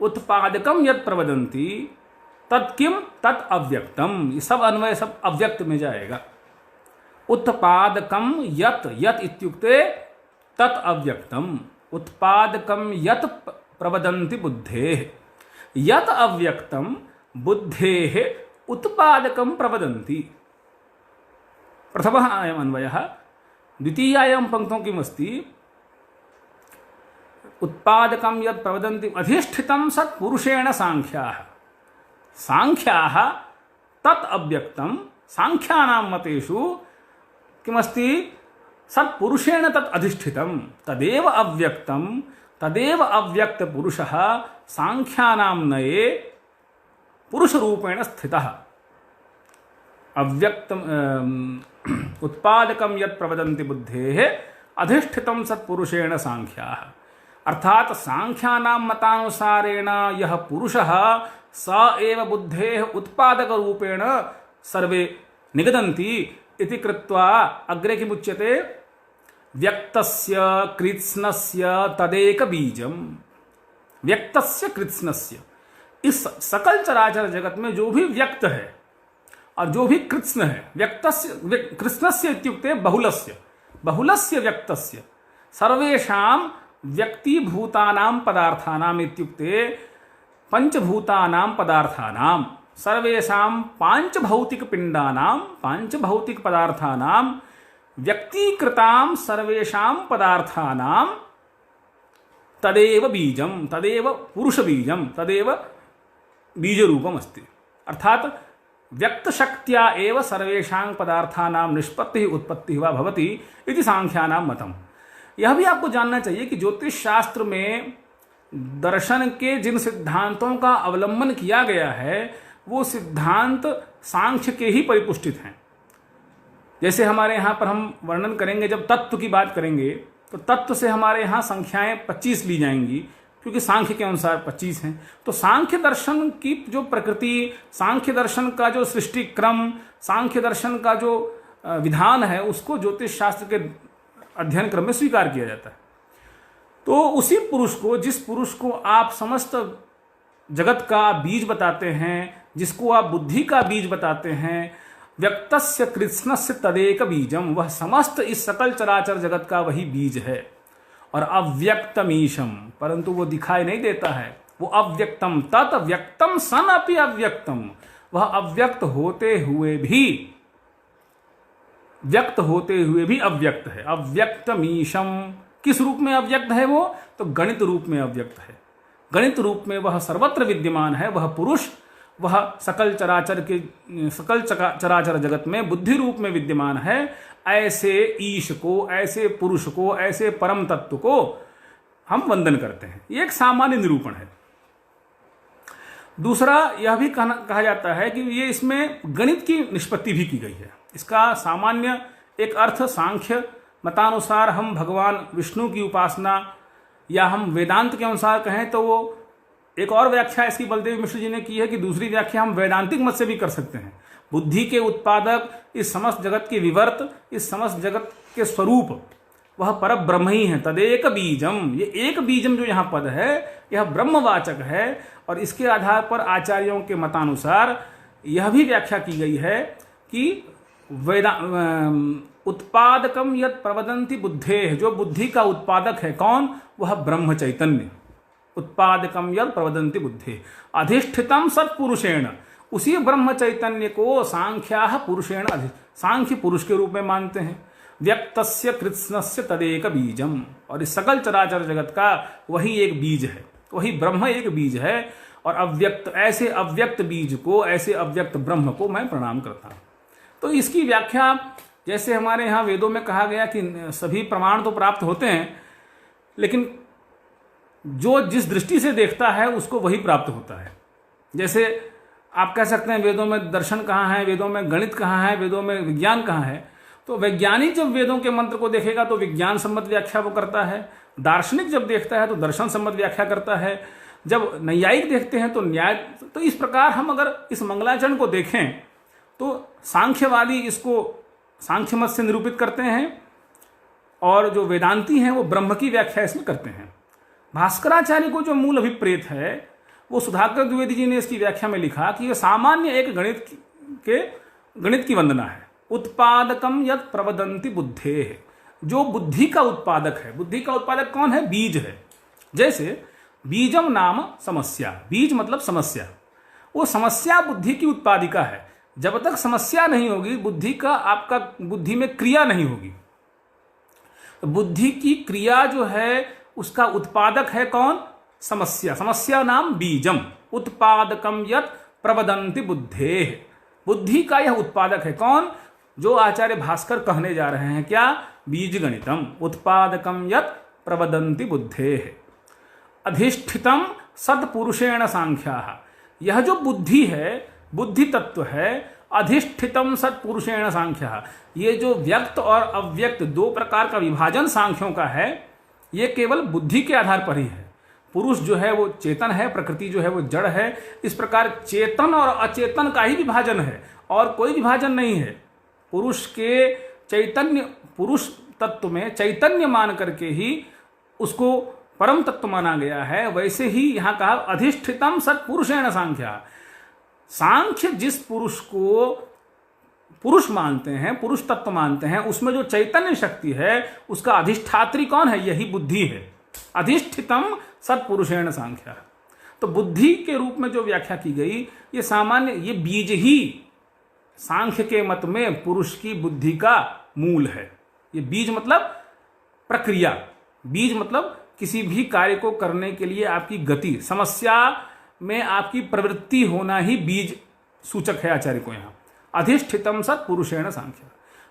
उत्पादकम यत् प्रवदन्ति तत्किम तत् अव्यक्तम। ये सब अन्वय सब अव्यक्त में जाएगा। उत्पादकम यत्, यत् इत्युक्ते तत् अव्यक्तम, उत्पादकम यत् प्रवदन्ति बुद्धेः यत् अव्यक्तम बुद्धेः उत्पादकम प्रवदन्ति। प्रथमः अयम् अन्वयः। द्वितीयायां पंक्तौ किमस्ति, उत्पादकम यत् प्रवदन्ति अधिष्ठितं सत्पुरुषेण सांख्याः, सांख्याः तत् अव्यक्तम, सांख्यानां मतेषु किमस्ति, सत्पुरुषेण तत् अधिष्ठितं तदेव अव्यक्तम, तदेव अव्यक्त पुरुषः सांख्यानां नये पुरुष रूपेण स्थितः। अव्यक्त उत्पादकम यत् प्रवदन्ति बुद्धेः अधिष्ठितं सत्पुरुषेण सांख्याः। अर्थात सांख्यानां मतानुसारेण यह पुरुषः स एव बुद्धेः उत्पादक रूपेण सर्वे निगदन्ति इति कृत्वा अग्रे किमुच्यते, व्यक्तस्य कृत्स्नस्य तदेक बीजम। व्यक्तस्य कृत्स्नस्य, इस सकल चराचर जगत में जो भी व्यक्त है और जो भी कृत्स्न है, व्यक्तस्य कृत्स्नस्य इत्युक्ते बहुलस्य, बहुलस्य व्यक्तस्य सर्वेषां व्यक्तिभूतानां पदार्थानां इत्युक्ते पंचभूतानां पदार्थानां सर्वेषां पांचभौतिक पिंडानां पांचभौतिक पदार्थानां व्यक्तीकृतां सर्वेषां पदार्थानां तदेव बीजम, तदेव पुरुष बीजम, तदेव बीज रूपम अस्ति। अर्थात व्यक्त शक्त्या एव सर्वेषां पदार्थानां निष्पत्ति उत्पत्ति वा भवति इति सांख्यानां मतम। यह भी आपको जानना चाहिए कि ज्योतिष शास्त्र में दर्शन के जिन सिद्धांतों का अवलंबन किया गया है वो सिद्धांत सांख्य के ही परिपुष्टित हैं। जैसे हमारे यहाँ पर हम वर्णन करेंगे, जब तत्व की बात करेंगे तो तत्व से हमारे यहाँ संख्याएं 25 ली जाएंगी, क्योंकि सांख्य के अनुसार 25 हैं। तो सांख्य दर्शन की जो प्रकृति, सांख्य दर्शन का जो सृष्टि क्रम, सांख्य दर्शन का जो विधान है, उसको ज्योतिष शास्त्र के अध्ययन क्रम में स्वीकार किया जाता है। तो उसी पुरुष को, जिस पुरुष को आप समस्त जगत का बीज बताते हैं, जिसको आप बुद्धि का बीज बताते हैं, व्यक्तस्य कृत्स्नस्य तदेक बीजम, वह समस्त इस सकल चराचर जगत का वही बीज है। और अव्यक्तमीशम, परंतु वो दिखाई नहीं देता है, वो अव्यक्तम तत् व्यक्तम सन अपि अव्यक्तम, वह अव्यक्त होते हुए भी, व्यक्त होते हुए भी अव्यक्त है। अव्यक्तमीशम किस रूप में अव्यक्त है वो? तो गणित रूप में अव्यक्त है। गणित रूप में वह सर्वत्र विद्यमान है, वह पुरुष, वह सकल चराचर जगत में बुद्धि रूप में विद्यमान है। ऐसे ईश को, ऐसे पुरुष को, ऐसे परम तत्व को हम वंदन करते हैं। ये एक सामान्य निरूपण है। दूसरा यह भी कहा जाता है कि ये इसमें गणित की निष्पत्ति भी की गई है। इसका सामान्य एक अर्थ सांख्य मतानुसार हम भगवान विष्णु की उपासना, या हम वेदांत के अनुसार कहें तो वो एक और व्याख्या इसकी बलदेव मिश्र जी ने की है कि दूसरी व्याख्या हम वैदांतिक मत से भी कर सकते हैं। बुद्धि के उत्पादक, इस समस्त जगत के विवर्त, इस समस्त जगत के स्वरूप वह पर ब्रह्म ही है। तदेक बीजम, ये एक बीजम जो यहाँ पद है यह ब्रह्मवाचक है। और इसके आधार पर आचार्यों के मतानुसार यह भी व्याख्या की गई है कि उत्पादकम यत् प्रवदन्ति बुद्धेः, जो बुद्धि का उत्पादक है कौन? वह ब्रह्म चैतन्य। उत्पादकम यत् प्रवदन्ति बुद्धेः अधिष्ठितम सत्पुरुषेण, उसी ब्रह्म चैतन्य को सांख्याः पुरुषेण, सांख्य पुरुष के रूप में मानते हैं। व्यक्तस्य कृत्स्नस्य तदेक बीजम, और इस सकल चराचर जगत का वही एक बीज है, वही ब्रह्म एक बीज है। और अव्यक्त, ऐसे अव्यक्त बीज को, ऐसे अव्यक्त ब्रह्म को मैं प्रणाम करता हूं। तो इसकी व्याख्या, जैसे हमारे यहाँ वेदों में कहा गया कि सभी प्रमाण तो प्राप्त होते हैं, लेकिन जो जिस दृष्टि से देखता है उसको वही प्राप्त होता है। जैसे आप कह सकते हैं वेदों में दर्शन कहाँ है, वेदों में गणित कहाँ है, वेदों में विज्ञान कहाँ है। तो वैज्ञानिक जब वेदों के मंत्र को देखेगा तो विज्ञान सम्मत व्याख्या वो करता है, दार्शनिक जब देखता है तो दर्शन सम्मत व्याख्या करता है, जब नैयायिक देखते हैं तो न्याय। तो इस प्रकार हम अगर इस मंगलाचरण को देखें तो सांख्यवादी इसको सांख्य मत से निरूपित करते हैं, और जो वेदांती हैं वो ब्रह्म की व्याख्या इसमें करते हैं। भास्कराचार्य को जो मूल अभिप्रेत है वो सुधाकर द्विवेदी जी ने इसकी व्याख्या में लिखा कि यह सामान्य एक गणित की वंदना है। उत्पादकम यत् प्रवदन्ति बुद्धेः, जो बुद्धि का उत्पादक है। बुद्धि का उत्पादक कौन है? बीज है। जैसे बीजम नाम समस्या, बीज मतलब समस्या, वो समस्या बुद्धि की उत्पादिका है। जब तक समस्या नहीं होगी बुद्धि का, आपका बुद्धि में क्रिया नहीं होगी। बुद्धि की क्रिया जो है उसका उत्पादक है कौन? समस्या। समस्या नाम बीजम, उत्पादकम यत् प्रवदन्ति बुद्धेः, बुद्धि का यह उत्पादक है कौन? जो आचार्य भास्कर कहने जा रहे हैं, क्या? बीज गणितम उत्पादकम यत् प्रवदन्ति बुद्धेः अधिष्ठितम सत्पुरुषेण सांख्याः, यह जो बुद्धि है, बुद्धि तत्व है, अधिष्ठितम सत्पुरुषेण सांख्य। ये जो व्यक्त और अव्यक्त दो प्रकार का विभाजन सांख्यों का है, ये केवल बुद्धि के आधार पर ही है। पुरुष जो है वो चेतन है, प्रकृति जो है वो जड़ है। इस प्रकार चेतन और अचेतन का ही विभाजन है और कोई विभाजन नहीं है। पुरुष के चैतन्य, पुरुष तत्व में चैतन्य मान करके ही उसको परम तत्व माना गया है। वैसे ही यहां कहा अधिष्ठितम सत्पुरुषेण सांख्य। सांख्य जिस पुरुष को पुरुष मानते हैं, पुरुष तत्व मानते हैं, उसमें जो चैतन्य शक्ति है उसका अधिष्ठात्री कौन है? यही बुद्धि है। अधिष्ठितम सत्पुरुषेण सांख्य। तो बुद्धि के रूप में जो व्याख्या की गई, ये सामान्य, ये बीज ही सांख्य के मत में पुरुष की बुद्धि का मूल है। ये बीज मतलब प्रक्रिया, बीज मतलब किसी भी कार्य को करने के लिए आपकी गति, समस्या में आपकी प्रवृत्ति होना ही बीज सूचक है आचार्य को यहाँ। अधिष्ठितम सत्पुरुषेण सांख्य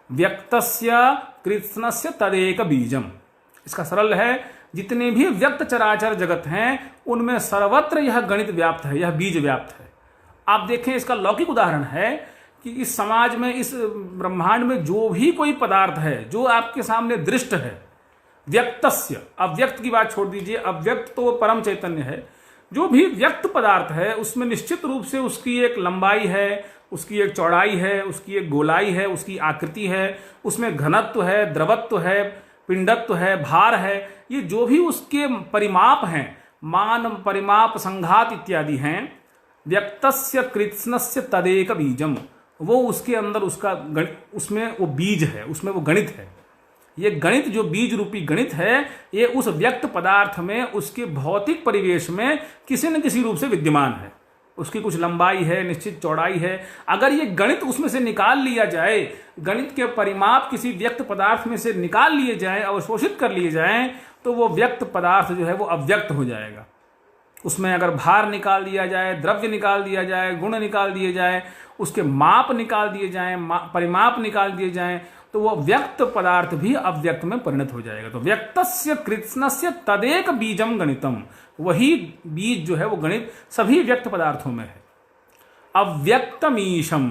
व्यक्तस्य कृत्स्नस्य तदेक बीजम। इसका सरल है, जितने भी व्यक्त चराचर जगत हैं उनमें सर्वत्र यह गणित व्याप्त है, यह बीज व्याप्त है। आप देखें, इसका लौकिक उदाहरण है कि इस समाज में, इस ब्रह्मांड में जो भी कोई पदार्थ है जो आपके सामने दृष्ट है, व्यक्तस्य, अव्यक्त की बात छोड़ दीजिए, अव्यक्त तो परम चैतन्य है। जो भी व्यक्त पदार्थ है उसमें निश्चित रूप से उसकी एक लंबाई है, उसकी एक चौड़ाई है, उसकी एक गोलाई है, उसकी आकृति है, उसमें घनत्व है, द्रवत्व है, पिंडत्व है, भार है। ये जो भी उसके परिमाप हैं, मान, परिमाप, संघात इत्यादि हैं, व्यक्तस्य कृत्स्नस्य तदेक बीजम, वो उसके अंदर उसका उसमें वो बीज है, उसमें वो गणित है। ये गणित, जो बीज रूपी गणित है, ये उस व्यक्त पदार्थ में, उसके भौतिक परिवेश में किसी न किसी रूप से विद्यमान है। उसकी कुछ लंबाई है, निश्चित चौड़ाई है। अगर ये गणित उसमें से निकाल लिया जाए, गणित के परिमाप किसी व्यक्त पदार्थ में से निकाल लिए जाए, अवशोषित कर लिए जाएं, तो वो व्यक्त पदार्थ जो है वो अव्यक्त हो जाएगा। उसमें अगर भार निकाल दिया जाए, द्रव्य निकाल दिया जाए, गुण निकाल दिए जाए, उसके माप निकाल दिए जाएं, परिमाप निकाल दिए जाएं, तो वो व्यक्त पदार्थ भी अव्यक्त में परिणत हो जाएगा। तो व्यक्तस्य कृत्स्नस्य तदेक बीजम गणितम, वही बीज जो है वो गणित सभी व्यक्त पदार्थों में है। अव्यक्तमीशम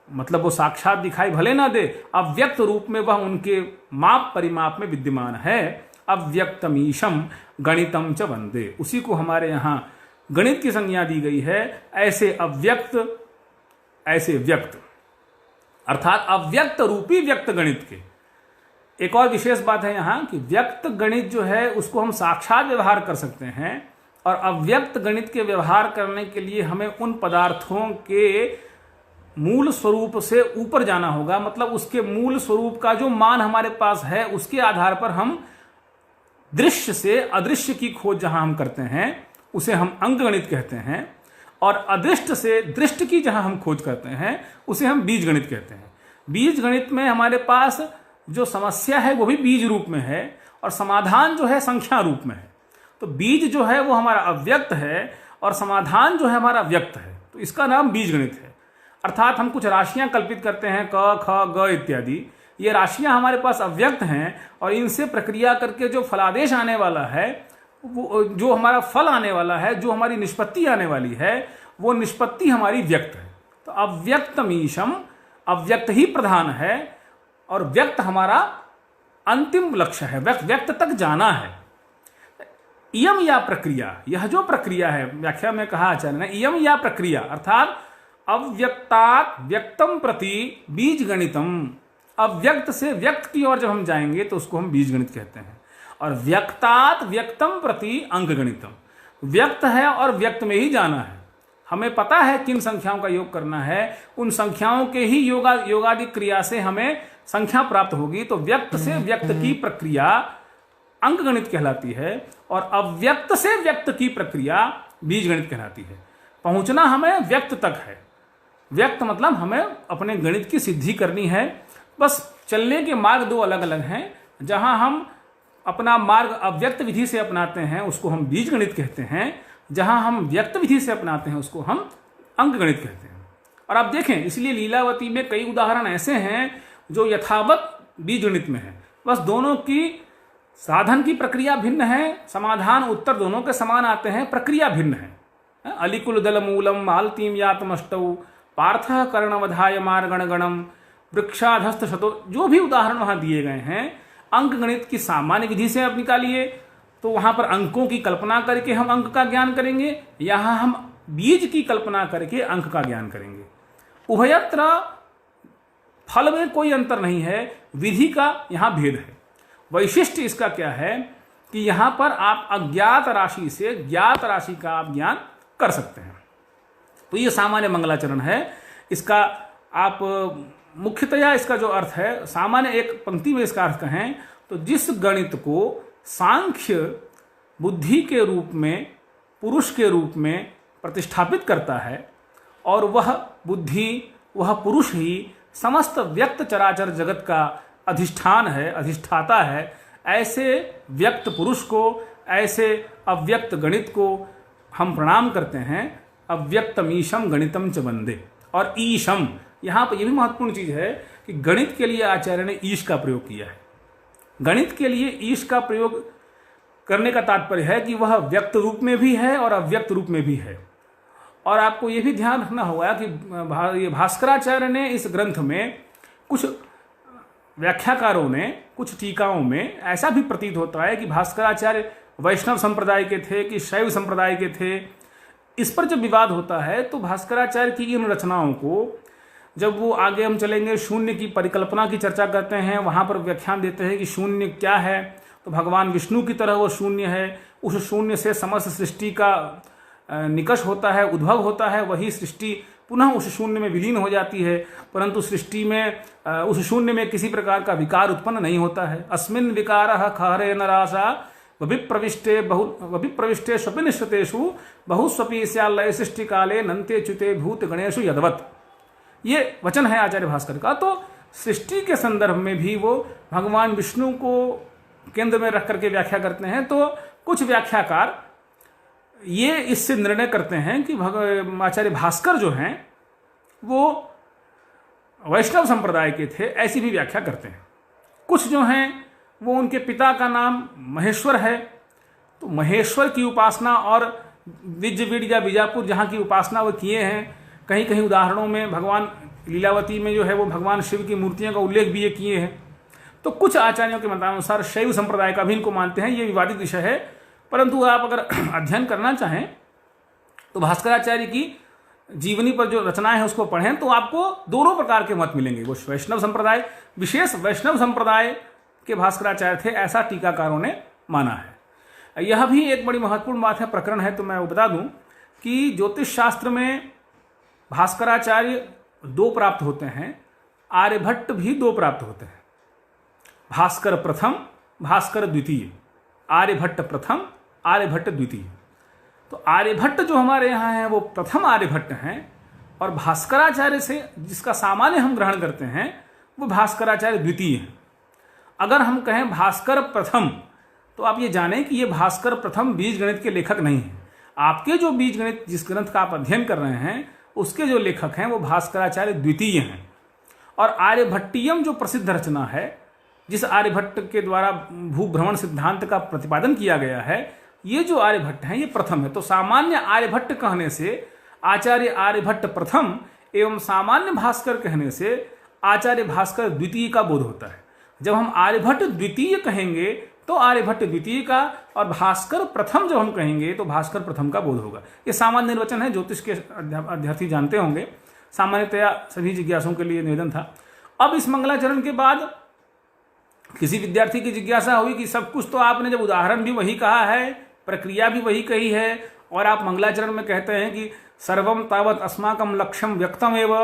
मतलब वो साक्षात दिखाई भले ना दे, अव्यक्त रूप में वह उनके माप परिमाप में विद्यमान है। अव्यक्तमीशम गणितम च वंदे, उसी को हमारे यहाँ गणित की संज्ञा दी गई है। ऐसे अव्यक्त, ऐसे व्यक्त, अर्थात अव्यक्त रूपी व्यक्त गणित के। एक और विशेष बात है यहाँ कि व्यक्त गणित जो है उसको हम साक्षात व्यवहार कर सकते हैं, और अव्यक्त गणित के व्यवहार करने के लिए हमें उन पदार्थों के मूल स्वरूप से ऊपर जाना होगा। मतलब उसके मूल स्वरूप का जो मान हमारे पास है उसके आधार पर हम दृश्य से अदृश्य की खोज जहां हम करते हैं उसे हम अंक गणित कहते हैं, और अदृष्ट से दृष्ट की जहां हम खोज करते हैं उसे हम बीज गणित कहते हैं। बीज गणित में हमारे पास जो समस्या है वो भी बीज रूप में है, और समाधान जो है संख्या रूप में है। तो बीज जो है वो हमारा अव्यक्त है और समाधान जो है हमारा व्यक्त है, तो इसका नाम बीज गणित है। अर्थात हम कुछ राशियां कल्पित करते हैं, क, ख, ग इत्यादि। ये राशियां हमारे पास अव्यक्त हैं, और इनसे प्रक्रिया करके जो फलादेश आने वाला है, वो जो हमारा फल आने वाला है, जो हमारी निष्पत्ति आने वाली है, वो निष्पत्ति हमारी व्यक्त है। तो अव्यक्तमीशम, अव्यक्त ही प्रधान है और व्यक्त हमारा अंतिम लक्ष्य है, व्यक्त तक जाना है। इयम या प्रक्रिया, यह जो प्रक्रिया है, व्याख्या में कहा आचार्य ने, इयम या प्रक्रिया अर्थात अव्यक्तात् व्यक्तम प्रति बीज गणितम। अव्यक्त से व्यक्त की ओर जब हम जाएंगे तो उसको हम बीज गणित कहते हैं, और व्यक्तात् व्यक्तम प्रति अंक गणितम। व्यक्त है और व्यक्त में ही जाना है। हमें पता है किन संख्याओं का योग करना है, उन संख्याओं के ही योगादि क्रिया से हमें संख्या प्राप्त होगी। तो व्यक्त से व्यक्त की प्रक्रिया अंक गणित कहलाती है, और अव्यक्त से व्यक्त की प्रक्रिया बीज गणित कहलाती है। पहुंचना हमें व्यक्त तक है। व्यक्त मतलब हमें अपने गणित की सिद्धि करनी है। बस चलने के मार्ग दो अलग अलग हैं। जहां हम अपना मार्ग अव्यक्त विधि से अपनाते हैं उसको हम बीज गणित कहते हैं, जहां हम व्यक्त विधि से अपनाते हैं उसको हम अंक गणित कहते हैं। और आप देखें, इसलिए लीलावती में कई उदाहरण ऐसे हैं जो यथावत बीज गणित में है। बस दोनों की साधन की प्रक्रिया भिन्न है, समाधान उत्तर दोनों के समान आते हैं, प्रक्रिया भिन्न है। अलिकुल दल मूलम आलतीम यातमष्टौ पार्थः कर्णवधाय मार्गणगणम वृक्षाधस्थ शतो, जो भी उदाहरण वहां दिए गए हैं अंक गणित की सामान्य विधि से आप निकालिए। तो वहां पर अंकों की कल्पना करके हम अंक का ज्ञान करेंगे, यहां हम बीज की कल्पना करके अंक का ज्ञान करेंगे। उभयत्र फल में कोई अंतर नहीं है, विधि का यहां भेद है। वैशिष्ट इसका क्या है कि यहां पर आप अज्ञात राशि से ज्ञात राशि का आप ज्ञान कर सकते हैं। तो ये सामान्य मंगलाचरण है। इसका आप मुख्यतया इसका जो अर्थ है, सामान्य एक पंक्ति में इसका अर्थ कहें तो जिस गणित को सांख्य बुद्धि के रूप में, पुरुष के रूप में प्रतिष्ठापित करता है और वह बुद्धि, वह पुरुष ही समस्त व्यक्त चराचर जगत का अधिष्ठान है, अधिष्ठाता है, ऐसे व्यक्त पुरुष को, ऐसे अव्यक्त गणित को हम प्रणाम करते हैं। अव्यक्तमीशम गणितम च वंदे। और ईशम, यहाँ पर यह भी महत्वपूर्ण चीज है कि गणित के लिए आचार्य ने ईश का प्रयोग किया है। गणित के लिए ईश का प्रयोग करने का तात्पर्य है कि वह व्यक्त रूप में भी है और अव्यक्त रूप में भी है। और आपको यह भी ध्यान रखना होगा कि ये भास्कराचार्य ने इस ग्रंथ में, कुछ व्याख्याकारों ने, कुछ टीकाओं में ऐसा भी प्रतीत होता है कि भास्कराचार्य वैष्णव संप्रदाय के थे कि शैव संप्रदाय के थे। इस पर जब विवाद होता है तो भास्कराचार्य की इन रचनाओं को, जब वो आगे हम चलेंगे शून्य की परिकल्पना की चर्चा करते हैं, वहां पर व्याख्यान देते हैं कि शून्य क्या है, तो भगवान विष्णु की तरह वो शून्य है। उस शून्य से समस्त सृष्टि का निकष होता है, उद्भव होता है, वही सृष्टि पुनः उस शून्य में विलीन हो जाती है, परंतु सृष्टि में उस शून्य में किसी प्रकार का विकार उत्पन्न नहीं होता है। अस्मिन् विकारः खहरे नरासा वभिप्रविष्टे स्वपिनिश्चितेषु बहुस्वपि स्याल्लय सृष्टि काले नन्ते च्युते भूत गणेशु यदवत्। ये वचन है आचार्य भास्कर का। तो सृष्टि के संदर्भ में भी वो भगवान विष्णु को केंद्र में रख करके व्याख्या करते हैं। तो कुछ व्याख्याकार ये इससे निर्णय करते हैं कि आचार्य भास्कर जो हैं वो वैष्णव संप्रदाय के थे, ऐसी भी व्याख्या करते हैं। कुछ जो हैं वो उनके पिता का नाम महेश्वर है, तो महेश्वर की उपासना और विजयवीड या बीजापुर जहाँ की उपासना वो किए हैं। कहीं कहीं उदाहरणों में भगवान लीलावती में जो है वो भगवान शिव की मूर्तियों का उल्लेख भी ये किए हैं। तो कुछ आचार्यों के मतानुसार शैव संप्रदाय का भी इनको मानते हैं, ये विवादित विषय है। परंतु आप अगर अध्ययन करना चाहें तो भास्कराचार्य की जीवनी पर जो रचनाएं हैं उसको पढ़ें तो आपको दोनों प्रकार के मत मिलेंगे। वो वैष्णव संप्रदाय, विशेष वैष्णव संप्रदाय के भास्कराचार्य थे, ऐसा टीकाकारों ने माना है। यह भी एक बड़ी महत्वपूर्ण बात है, प्रकरण है, तो मैं वो बता दूं कि ज्योतिष शास्त्र में भास्कराचार्य दो प्राप्त होते हैं, आर्यभट्ट भी दो प्राप्त होते हैं। भास्कर प्रथम, भास्कर द्वितीय। आर्यभट्ट प्रथम, आर्यभट्ट द्वितीय। तो आर्यभट्ट जो हमारे यहाँ हैं वो प्रथम आर्यभट्ट हैं, और भास्कराचार्य से जिसका सामान्य हम ग्रहण करते हैं वो भास्कराचार्य द्वितीय हैं। अगर हम कहें भास्कर प्रथम तो आप ये जानें कि ये भास्कर प्रथम बीज गणित के लेखक नहीं हैं। आपके जो बीज गणित जिस ग्रंथ का आप अध्ययन कर रहे हैं उसके जो लेखक हैं वो भास्कराचार्य द्वितीय हैं। और आर्यभट्टियम जो प्रसिद्ध रचना है, जिस आर्यभट्ट के द्वारा भूभ्रमण सिद्धांत का प्रतिपादन किया गया है, ये जो आर्यभट्ट हैं ये प्रथम है। तो सामान्य आर्यभट्ट कहने से आचार्य आर्यभट्ट प्रथम एवं सामान्य भास्कर कहने से आचार्य भास्कर द्वितीय का बोध होता है। जब हम आर्यभट्ट द्वितीय कहेंगे तो आर्यभट्ट द्वितीय का, और भास्कर प्रथम जब हम कहेंगे तो भास्कर प्रथम का बोध होगा। ये सामान्य निर्वचन है, ज्योतिष के अध्यार्थी जानते होंगे, सामान्यतया सभी जिज्ञासुओं के लिए निवेदन था। अब इस मंगलाचरण के बाद किसी विद्यार्थी की जिज्ञासा हुई कि सब कुछ तो आपने जब उदाहरण भी वही कहा है, प्रक्रिया भी वही कही है, और आप मंगलाचरण में कहते हैं कि सर्वम तावत अस्माकं लक्ष्यम व्यक्तम एव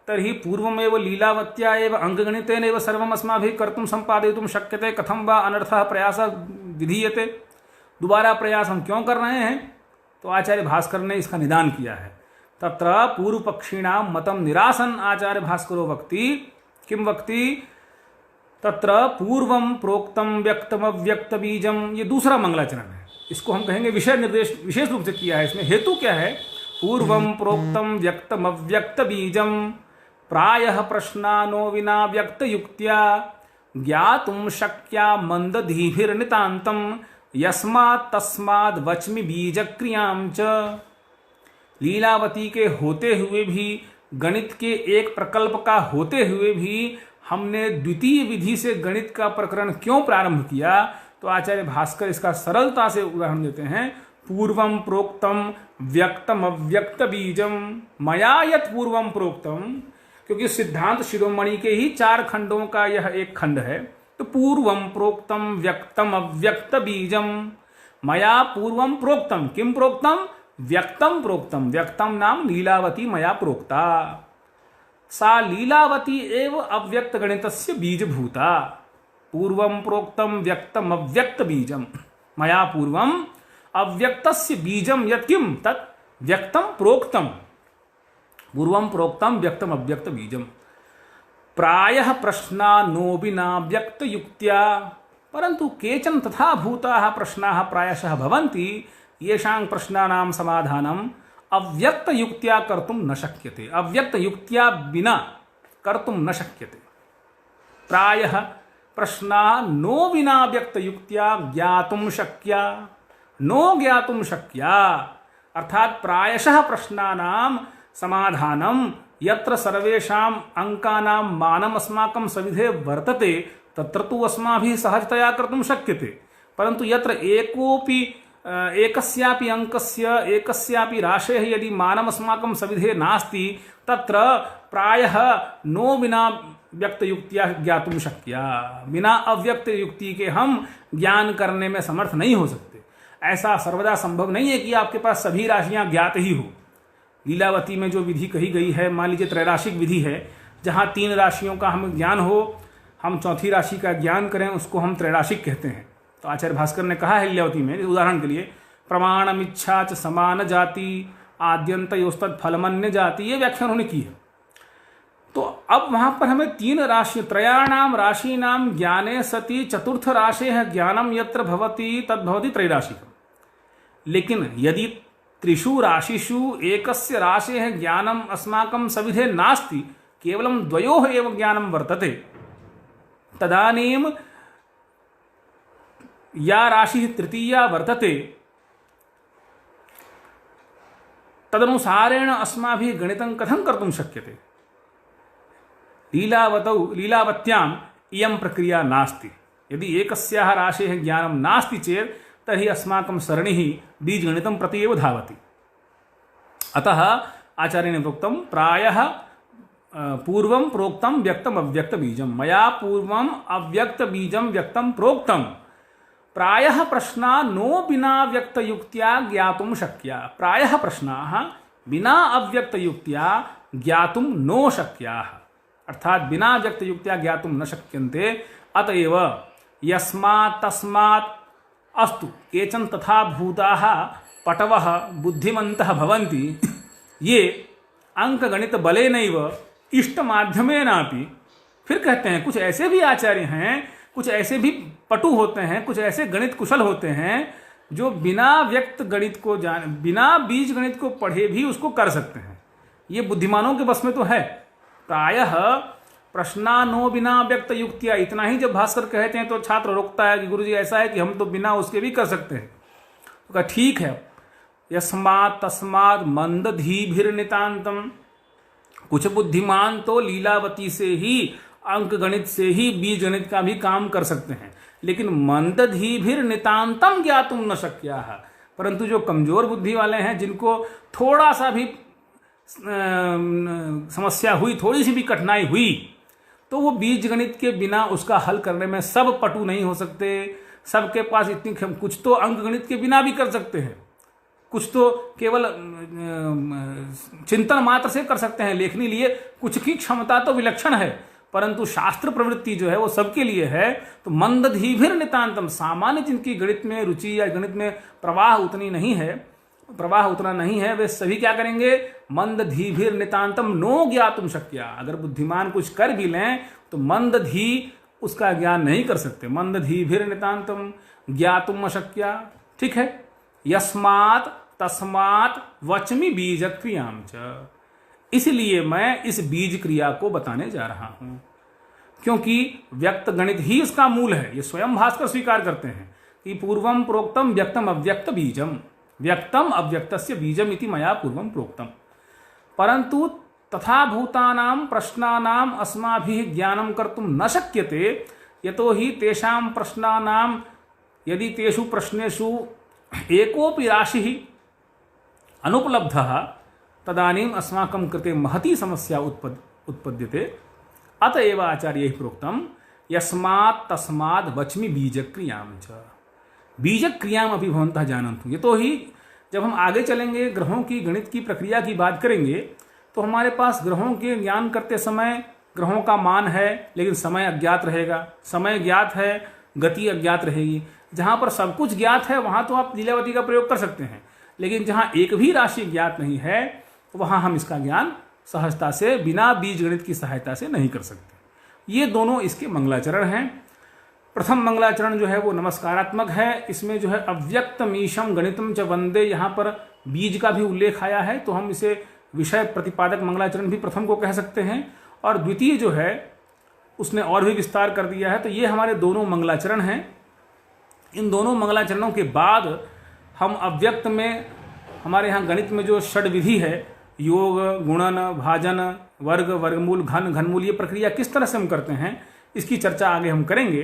तर्हि पूर्वमेव लीलावत्या एव अंकगणितेन एव सर्वम अस्माभिः कर्तुं संपादयितुं शक्यते, कथम वा अनर्थः प्रयासः विधीयते। दोबारा प्रयास हम क्यों कर रहे हैं? तो आचार्य भास्कर ने इसका निदान किया है। तत्र पूर्व पक्षिणाम मतम निरासन आचार्य भास्करो वक्ति किम वक्ति तत्र पूर्वम प्रोक्तम व्यक्तम अव्यक्त बीजम। ये दूसरा मंगलाचरण है, इसको हम कहेंगे विषय निर्देश विशेष रूप से किया है। इसमें हेतु क्या है? पूर्वम प्रोक्तम व्यक्तम अव्यक्त बीजम प्रायः प्रश्नानो विना व्यक्त युक्त्या ज्ञातुं शक्या मंदधीभिर्नितान्तं यस्मात् तस्माद् वच्मि बीज क्रियां च। लीलावती के होते हुए भी गणित के एक प्रकल्प का होते हुए भी हमने द्वितीय विधि से गणित का प्रकरण क्यों प्रारंभ किया? तो आचार्य भास्कर इसका सरलता से उदाहरण देते हैं। पूर्वम प्रोक्तम व्यक्तम अव्यक्त बीजम मया यत पूर्वम प्रोक्तम, क्योंकि सिद्धांत शिरोमणि के ही 4 खंडों का यह एक खंड है। तो पूर्वम प्रोक्तम व्यक्तम अव्यक्त बीजम मया पूर्वम प्रोक्तम, किम प्रोक्तम? व्यक्तम प्रोक्तम। व्यक्तम नाम लीलावती मया प्रोक्ता, सा लीलावती एव अव्यक्त गणितस्य बीजभूता। पूर्वम प्रोक्तम व्यक्तम अव्यक्त बीजम मया पूर्वम अव्यक्तस्य बीजम यत् किम तत् व्यक्तम प्रोक्तम। पूर्वम प्रोक्तम व्यक्तम अव्यक्त बीजम प्रायः प्रश्ना नो बिना व्यक्त युक्त्या, परंतु केचन तथा भूताः प्रश्नाः प्रायशः भवन्ति येषां प्रश्नानां समाधानम् अव्यक्त युक्त्या कर्तुं न शक्यते। अव्यक्त युक्त्या बिना कर्तुं न शक्यते। प्रायः प्रश्ना नो विना व्यक्त युक्त्या ज्ञातुं शक्या, नो ज्ञातुं शक्या, अर्थात प्रायशः प्रश्नानां समाधानं यत्र सर्वेषाम् अंकानां मानम् अस्माकं सविधे वर्तते तत्र तु अस्माभिः सहजतया कर्तुं शक्यते, परन्तु यत्र एकस्यापि अंकस्य एकस्यापि राशेः यदि मानम् अस्माकं सविधे नास्ति तत्र प्रायः नो बिना व्यक्त युक्तिया ज्ञातुं शक्या। बिना अव्यक्त युक्ति के हम ज्ञान करने में समर्थ नहीं हो सकते। ऐसा सर्वदा संभव नहीं है कि आपके पास सभी राशियां ज्ञात ही हो। लीलावती में जो विधि कही गई है, मान लीजिए त्रैराशिक विधि है, जहां 3 राशियों का हमें ज्ञान हो, हम चौथी राशि का ज्ञान करें, उसको हम त्रैराशिक कहते हैं। तो आचार्य भास्कर ने कहा है लीलावती में, उदाहरण के लिए प्रमाणमिच्छा च समान जाति आद्यंत योस्तद फलमन्य जाति, ये व्याख्या उन्होंने की है। तो अब वहां पर हमें 3 राशि त्रयाणाम राशीनाम ज्ञाने सति चतुर्थ राशे है ज्ञानम यत्र भवति तद्भवति त्रैराशिकम। लेकिन यदि त्रिषु राशिषु एकस्य राशे है ज्ञानम अस्माकं सविधे नास्ति, केवलं द्वयोः एव ज्ञानं वर्तते, तदानीं या राशि तृतीया वर्तते तदनुसारेण अस्माभिः गणितं कथं कर्तुं शक्यते? लीलावत्याम् इयं प्रक्रिया नास्ति। यदि एकस्याः राशेः ज्ञानं नास्ति चेत् तर्हि अस्माकं सरणिः बीजगणितं प्रति एव धावति। अतः आचार्येण प्रोक्तं प्रायः पूर्वं प्रोक्तं व्यक्तम अव्यक्त बीजम मया पूर्वम अव्यक्त बीजम व्यक्तं प्रोक्तं प्रायः प्रश्ना नो बिना व्यक्त युक्त्या ज्ञातुं शक्या। प्रायः प्रश्नाः बिना अव्यक्त युक्त्या ज्ञातुं नो शक्याः, अर्थात बिना व्यक्त युक्त्या ज्ञातुं न शक्यन्ते। अतएव यस्मात् तस्मात् अस्तु केचन तथा भूताः पटवः बुद्धिमन्तः भवन्ति ये अंकगणित बलेनैव इष्ट माध्यमेनापि। फिर कहते हैं कुछ ऐसे भी आचार्य हैं, कुछ ऐसे भी पटु होते हैं, कुछ ऐसे गणित कुशल होते हैं जो बिना व्यक्त गणित को जाने, बिना बीज गणित को पढ़े भी उसको कर सकते हैं। ये बुद्धिमानों के बस में तो है। प्रायः प्रश्ना नो बिना व्यक्त युक्तिया, इतना ही जब भास्कर कहते हैं तो छात्र रोकता है कि गुरुजी ऐसा है कि हम तो बिना उसके भी कर सकते हैं। तो कहा ठीक है, यस्मात् तस्मात् मंदधीभिर्नितांतम, कुछ बुद्धिमान तो लीलावती से ही अंक गणित से ही बीज गणित का भी काम कर सकते हैं, लेकिन मंदधीभिर्नितांतम ज्ञातुं न शक्याः, परंतु जो कमजोर बुद्धि वाले हैं, जिनको थोड़ा सा भी समस्या हुई, थोड़ी सी भी कठिनाई हुई, तो वो बीज गणित के बिना उसका हल करने में सब पटु नहीं हो सकते। सबके पास इतनी, कुछ तो अंक गणित के बिना भी कर सकते हैं, कुछ तो केवल चिंतन मात्र से कर सकते हैं लेखनी लिए, कुछ की क्षमता तो विलक्षण है, परंतु शास्त्र प्रवृत्ति जो है वो सबके लिए है। तो मंदधीभिर नितांतम, सामान्य जिनकी गणित में रुचि या गणित में प्रवाह उतना नहीं है, वे सभी क्या करेंगे? मंदधीभिर नितांतम नो ज्ञातुम शक्या। अगर बुद्धिमान कुछ कर भी लें तो मंदधी उसका ज्ञान नहीं कर सकते। मंदधीभिर नितांतम ज्ञातुम अशक्या। ठीक है, यस्मात् तस्मात् वचमी बीज क्रियाम च, इसलिए मैं इस बीज क्रिया को बताने जा रहा हूं, क्योंकि व्यक्त गणित ही इसका मूल है। ये स्वयं भास्कर स्वीकार करते हैं कि पूर्वम प्रोक्तम व्यक्तम अव्यक्त बीजम, व्यक्तम अव्यक्तस्य बीजम इति मया पूर्वम प्रोक्तम। परंतु तथा भूतानां प्रश्नानां अस्माभिः ज्ञानं कर्तुं न शक्यते यतो हि तेषां प्रश्नानां यदि तेषु प्रश्नेषु एकोऽपि राशिः अनुपलब्धः तदानीम् अस्माकं कृते महती समस्या उत्पद्यते। अतएव आचार्यैः प्रोक्तं यस्मात् तस्माद् वच्मि बीजक्रियां च। बीजक्रियाम् अपि भवन्तः जानन्तु। यतो ही जब हम आगे चलेंगे ग्रहों की गणित की प्रक्रिया की बात करेंगे तो हमारे पास ग्रहों के ज्ञान करते समय ग्रहों का मान है लेकिन समय अज्ञात रहेगा, समय ज्ञात है गति अज्ञात रहेगी। जहाँ पर सब कुछ ज्ञात है वहाँ तो आप लीलावती का प्रयोग कर सकते हैं, लेकिन जहाँ एक भी राशि ज्ञात नहीं है वहाँ हम इसका ज्ञान सहजता से बिना बीज गणित की सहायता से नहीं कर सकते। ये दोनों इसके मंगलाचरण हैं। प्रथम मंगलाचरण जो है वो नमस्कारात्मक है। इसमें जो है अव्यक्तमीशम गणितम च वंदे, यहाँ पर बीज का भी उल्लेख आया है तो हम इसे विषय प्रतिपादक मंगलाचरण भी प्रथम को कह सकते हैं। और द्वितीय जो है उसने और भी विस्तार कर दिया है। तो ये हमारे दोनों मंगलाचरण हैं। इन दोनों मंगलाचरणों के बाद हम अव्यक्त में, हमारे यहाँ गणित में जो षड विधि है, योग, गुणन, भाजन, वर्ग, वर्गमूल, घन, घनमूल, ये प्रक्रिया किस तरह से हम करते हैं इसकी चर्चा आगे हम करेंगे।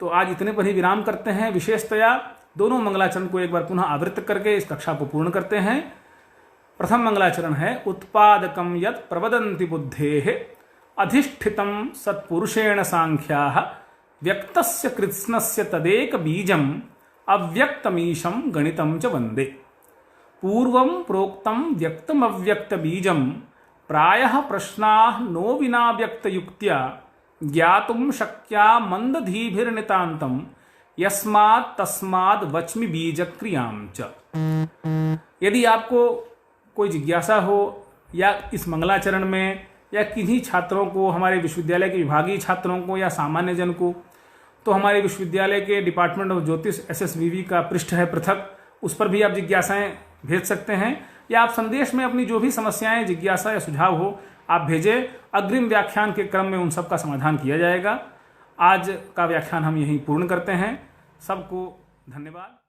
तो आज इतने पर ही विराम करते हैं। विशेषतया दोनों मंगलाचरण को एक बार पुनः आवृत्त करके इस कक्षा को पूर्ण करते हैं। प्रथम मंगलाचरण है उत्पादकम यत् प्रवदन्ति बुद्धेः अधिष्ठितं सत्पुरुषेण सांख्याः व्यक्तस्य कृत्स्नस्य तदेक बीजम् अव्यक्तमीशं गणितं च वन्दे। पूर्वं प्रोक्तं व्यक्तमव्यक्त बीजं प्रायः प्रश्नाः नो विना व्यक्तयुक्त्या ज्ञातुं शक्या मंदधीभिर्नितान्तं यस्मात् तस्माद् वच्मि बीजक्रियां च। यदि आपको कोई जिज्ञासा हो या इस मंगलाचरण में या किन्हीं छात्रों को, हमारे विश्वविद्यालय के विभागीय छात्रों को या सामान्य जन को, तो हमारे विश्वविद्यालय के डिपार्टमेंट ऑफ ज्योतिष SSVV का पृष्ठ है पृथक, उस पर भी आप जिज्ञासाएं भेज सकते हैं। या आप संदेश में अपनी जो भी समस्याएं, जिज्ञासा या सुझाव हो आप भेजें। अग्रिम व्याख्यान के क्रम में उन सब का समाधान किया जाएगा। आज का व्याख्यान हम यहीं पूर्ण करते हैं। सबको धन्यवाद।